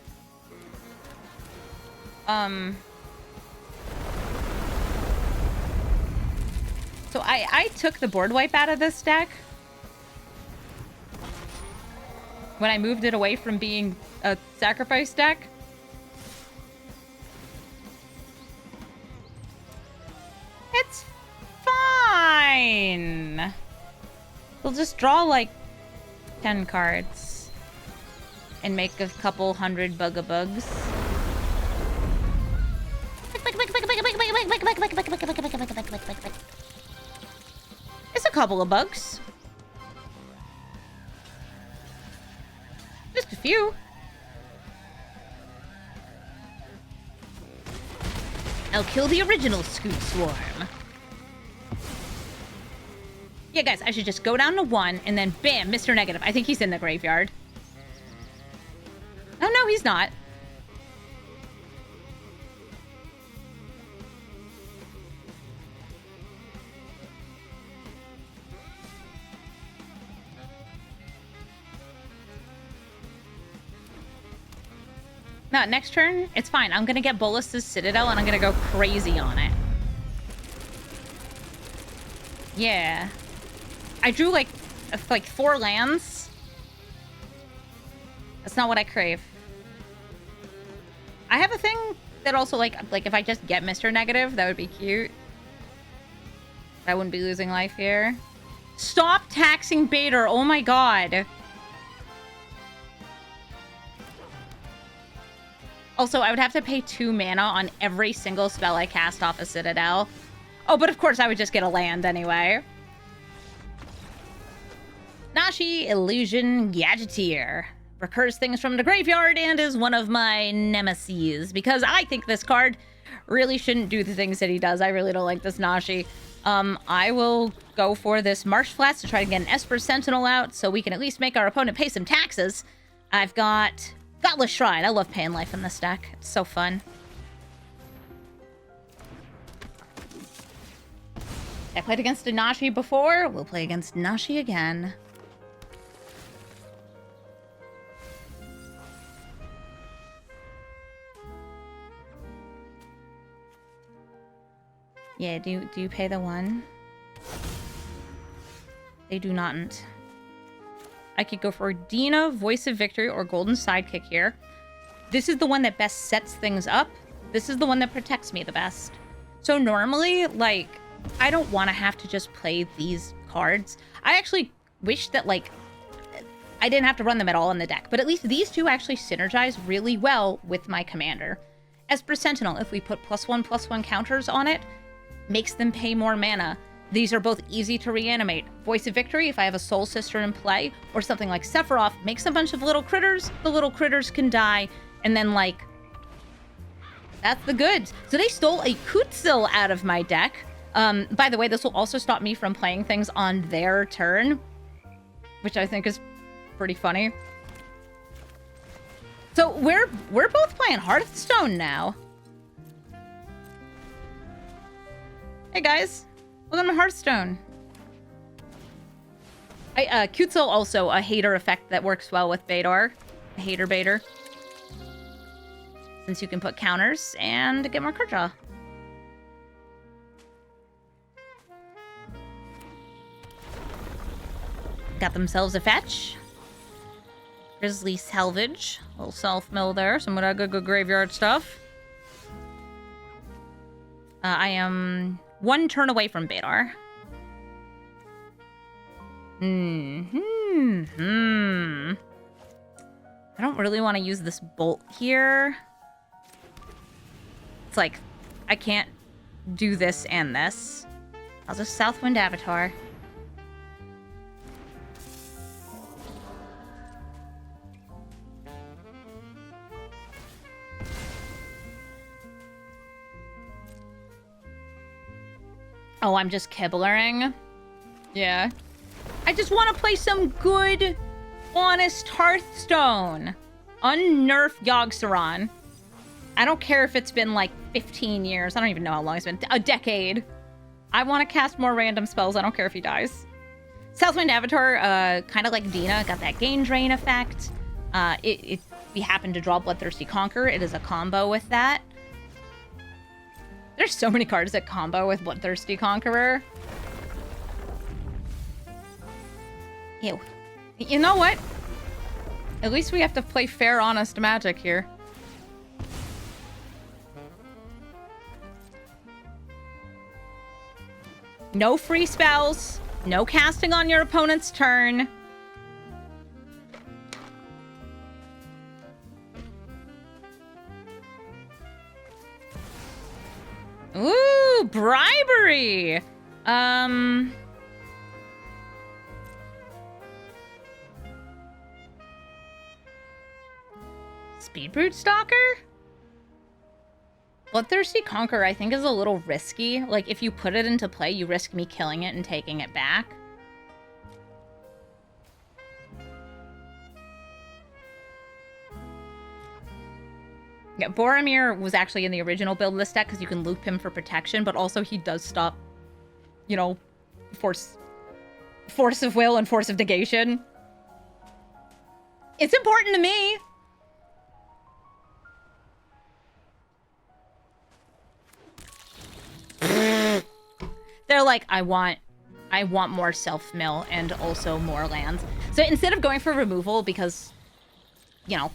So I took the board wipe out of this deck when I moved it away from being a sacrifice deck. It's fine. We'll just draw like 10 cards and make a couple hundred bugabugs. It's a couple of bugs. Just a few. I'll kill the original Scoot Swarm. Yeah, guys, I should just go down to 1 and then bam, Mr. Negative. I think he's in the graveyard. Oh, no, he's not. No, next turn, it's fine. I'm gonna get Bolus's Citadel and I'm gonna go crazy on it. Yeah. I drew like 4 lands. That's not what I crave. I have a thing that also like if I just get Mr. Negative, that would be cute. I wouldn't be losing life here. Stop taxing Betor. Oh my god. Also, I would have to pay 2 mana on every single spell I cast off a Citadel. Oh, but of course I would just get a land anyway. Nashi Illusion Gadgeteer. Recurs things from the graveyard and is one of my nemeses. Because I think this card really shouldn't do the things that he does. I really don't like this Nashi. I will go for this Marsh Flats to try to get an Esper Sentinel out so we can at least make our opponent pay some taxes. I've got Godless Shrine. I love paying life in this deck. It's so fun. I played against a Nashi before. We'll play against Nashi again. Yeah, do you pay the 1? They do not. I could go for Dina, Voice of Victory, or Golden Sidekick here. This is the one that best sets things up. This is the one that protects me the best. So normally, like, I don't want to have to just play these cards. I actually wish that, like, I didn't have to run them at all in the deck. But at least these two actually synergize really well with my commander. Esper Sentinel, if we put +1/+1 counters on it, makes them pay more mana. These are both easy to reanimate. Voice of Victory, if I have a Soul Sister in play, or something like Sephiroth, makes a bunch of little critters. The little critters can die, and then, like, that's the goods. So they stole a Kutzil out of my deck. By the way, this will also stop me from playing things on their turn, which I think is pretty funny. So we're both playing Hearthstone now. Hey guys, welcome to Hearthstone. Kutzil also a hater effect that works well with Betor. A hater baiter. Since you can put counters and get more card draw. Got themselves a fetch. Grizzly Salvage. A little self-mill there. Some of that good graveyard stuff. I am 1 turn away from Betor. I don't really want to use this bolt here. It's like, I can't do this and this. I'll just Southwind Avatar. Oh, I'm just Kibblering. Yeah. I just want to play some good, honest Hearthstone. Unnerf Yogg-Saron. I don't care if it's been like 15 years. I don't even know how long it's been. A decade. I want to cast more random spells. I don't care if he dies. Southwind Avatar, kind of like Dina, got that gain drain effect. We happen to draw Bloodthirsty Conqueror. It is a combo with that. There's so many cards that combo with Bloodthirsty Conqueror. Ew. You know what? At least we have to play fair, honest Magic here. No free spells. No casting on your opponent's turn. Ooh, bribery. Speedbrute Stalker? Bloodthirsty Conqueror, I think, is a little risky. Like, if you put it into play, you risk me killing it and taking it back. Yeah, Boromir was actually in the original build of this deck because you can loop him for protection, but also he does stop, you know, force of will and force of negation. It's important to me. They're like, I want more self-mill and also more lands. So instead of going for removal because, you know,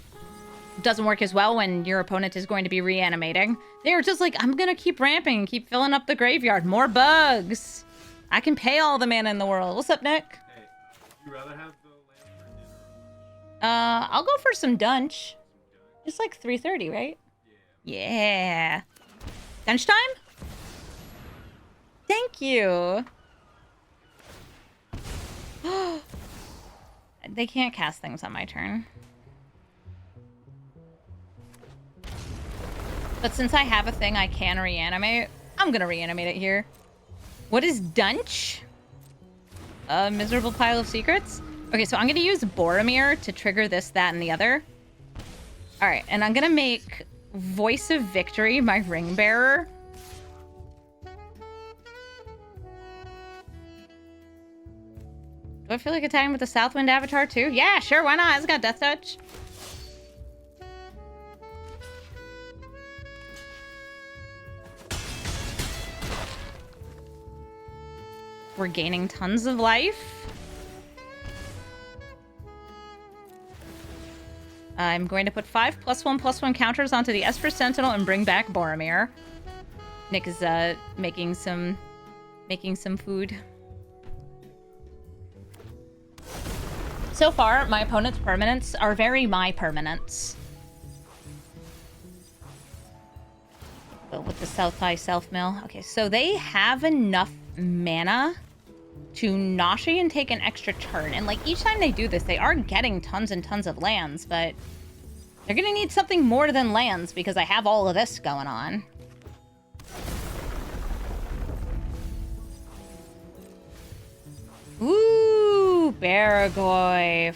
doesn't work as well when your opponent is going to be reanimating, they're just like, I'm gonna keep ramping and keep filling up the graveyard. More bugs. I can pay all the mana in the world. What's up, Nick? Hey, would you rather have the land for dinner or lunch? I'll go for some dunch. It's like 3:30, right? Yeah. Dunch time? Thank you. They can't cast things on my turn. But since I have a thing I can reanimate, I'm gonna reanimate it here. What is Dunch? A miserable pile of secrets? Okay, so I'm gonna use Boromir to trigger this, that, and the other. Alright, and I'm gonna make Voice of Victory my ring bearer. Do I feel like attacking with the Southwind Avatar too? Yeah, sure, why not? It's got Death Touch. We're gaining tons of life. I'm going to put 5 +1/+1 counters onto the Esper Sentinel and bring back Boromir. Nick is making some food. So far, my opponent's permanents are very my permanents. But with the South High Self-Mill. Okay, so they have enough mana to Nashi and take an extra turn. And, like, each time they do this, they are getting tons and tons of lands, but they're gonna need something more than lands because I have all of this going on. Ooh, Baragoy.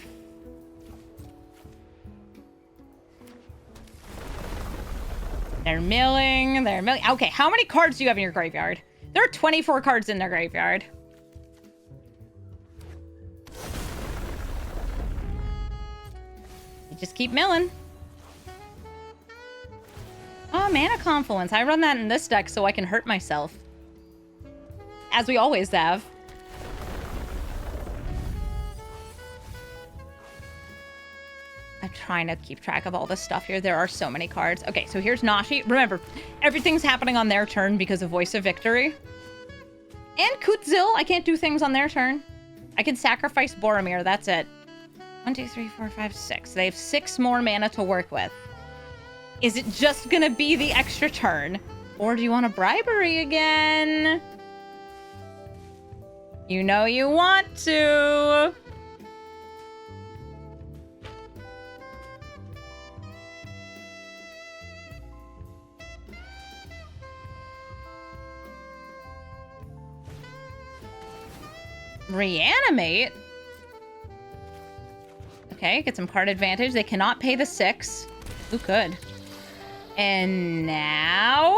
They're milling. Okay, how many cards do you have in your graveyard? There are 24 cards in their graveyard. You just keep milling. Oh, Mana Confluence. I run that in this deck so I can hurt myself. As we always have. I'm trying to keep track of all this stuff here. There are so many cards. Okay, so here's Nashi. Remember, everything's happening on their turn because of Voice of Victory. And Kutzil. I can't do things on their turn. I can sacrifice Boromir. That's it. 1, 2, 3, 4, 5, 6. They have 6 more mana to work with. Is it just gonna be the extra turn? Or do you want a bribery again? You know you want to. Reanimate? Okay, get some card advantage. They cannot pay the 6. Who could? And now?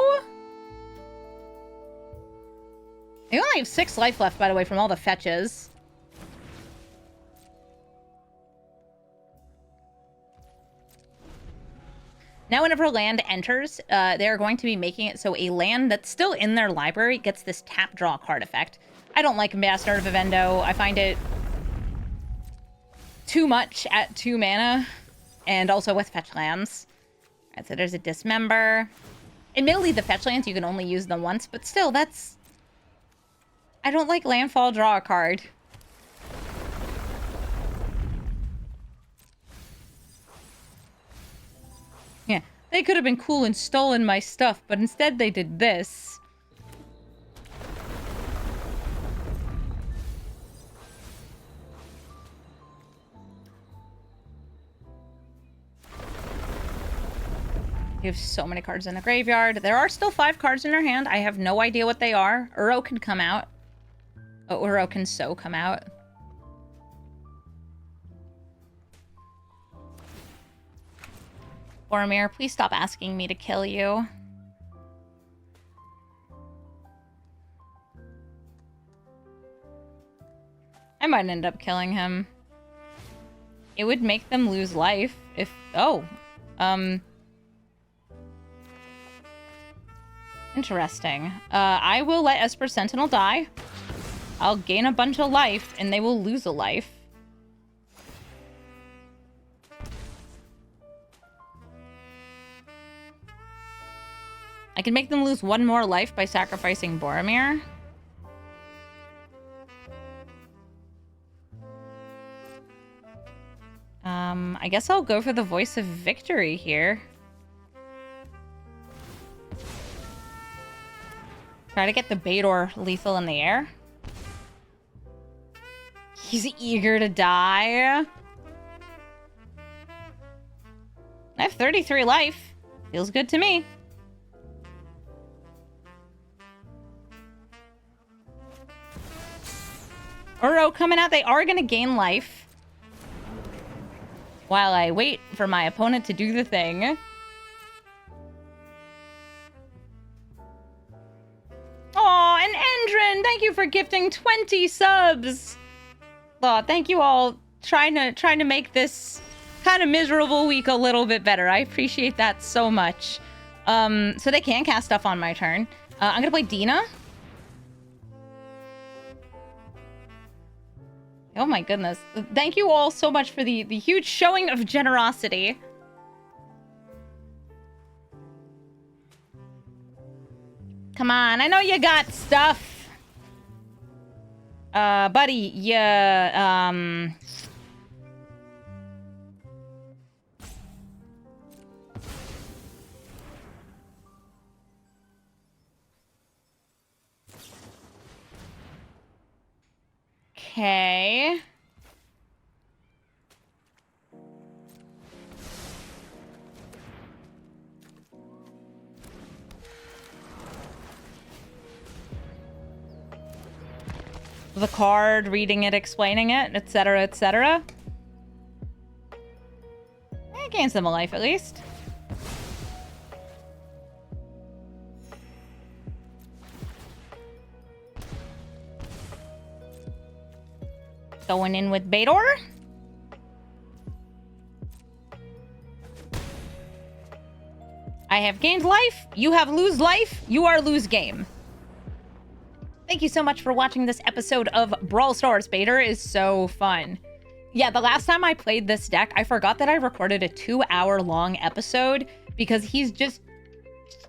They only have 6 life left, by the way, from all the fetches. Now whenever a land enters, they're going to be making it so a land that's still in their library gets this tap draw card effect. I don't like Bastard of Avendo. I find it too much at 2 mana, and also with fetch lands. Alright, so there's a Dismember. Admittedly, the fetch lands, you can only use them once, but still, that's... I don't like landfall draw a card. Yeah, they could have been cool and stolen my stuff, but instead they did this. You have so many cards in the graveyard. There are still 5 cards in her hand. I have no idea what they are. Uro can come out. Oh, Uro can so come out. Boromir, please stop asking me to kill you. I might end up killing him. It would make them lose life if... Oh. Interesting. I will let Esper Sentinel die. I'll gain a bunch of life, and they will lose a life. I can make them lose 1 more life by sacrificing Boromir. I guess I'll go for the Voice of Victory here. Try to get the Betor lethal in the air. He's eager to die. I have 33 life. Feels good to me. Uro coming out. They are going to gain life. While I wait for my opponent to do the thing. Aw, and Endrin, thank you for gifting 20 subs. Aw, thank you all. Trying to make this kind of miserable week a little bit better. I appreciate that so much. So they can cast stuff on my turn. I'm gonna play Dina. Oh my goodness. Thank you all so much for the huge showing of generosity. Come on, I know you got stuff. Buddy, yeah, Okay. The card, reading it, explaining it, etc., etc. It gains them a life, at least. Going in with Betor. I have gained life. You have lose life. You are lose game. Thank you so much for watching this episode of Brawl Stars. Betor is so fun. Yeah, the last time I played this deck, I forgot that I recorded a 2-hour-long episode because he's just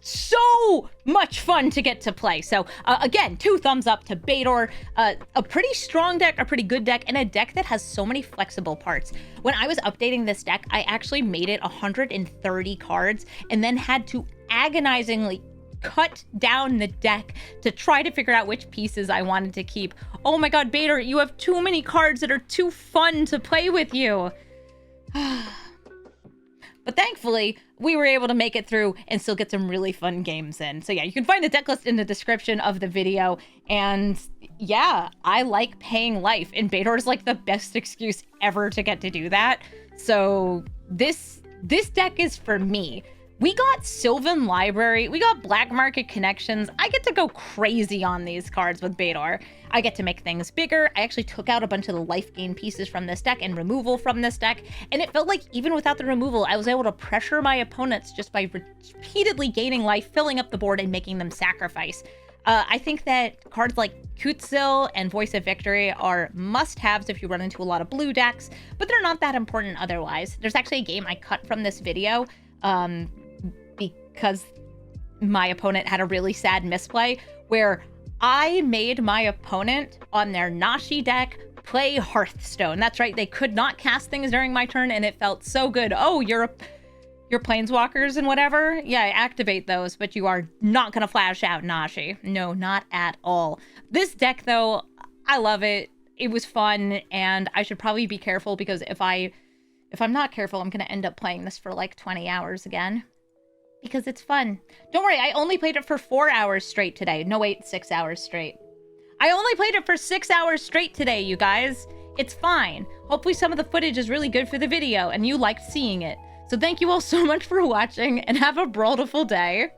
so much fun to get to play. So again, 2 thumbs up to Betor. A pretty strong deck, a pretty good deck, and a deck that has so many flexible parts. When I was updating this deck, I actually made it 130 cards and then had to agonizingly cut down the deck to try to figure out which pieces I wanted to keep. Oh my god, Betor, you have too many cards that are too fun to play with you. But thankfully, we were able to make it through and still get some really fun games in. So yeah, you can find the deck list in the description of the video. And yeah, I like paying life. And Betor is like the best excuse ever to get to do that. So this deck is for me. We got Sylvan Library, we got Black Market Connections. I get to go crazy on these cards with Betor. I get to make things bigger. I actually took out a bunch of the life gain pieces from this deck and removal from this deck. And it felt like even without the removal, I was able to pressure my opponents just by repeatedly gaining life, filling up the board, and making them sacrifice. I think that cards like Kutzil and Voice of Victory are must-haves if you run into a lot of blue decks, but they're not that important otherwise. There's actually a game I cut from this video, because my opponent had a really sad misplay where I made my opponent on their Nashi deck play Hearthstone. That's right, they could not cast things during my turn, and it felt so good. Oh, your planeswalkers and whatever? Yeah, activate those, but you are not gonna flash out Nashi. No, not at all. This deck, though, I love it. It was fun, and I should probably be careful because if I'm not careful, I'm gonna end up playing this for like 20 hours again. because it's fun. Don't worry, I only played it for 4 hours straight today. No, wait, 6 hours straight. I only played it for 6 hours straight today, you guys. It's fine. Hopefully some of the footage is really good for the video and you liked seeing it. So thank you all so much for watching and have a brawlful day.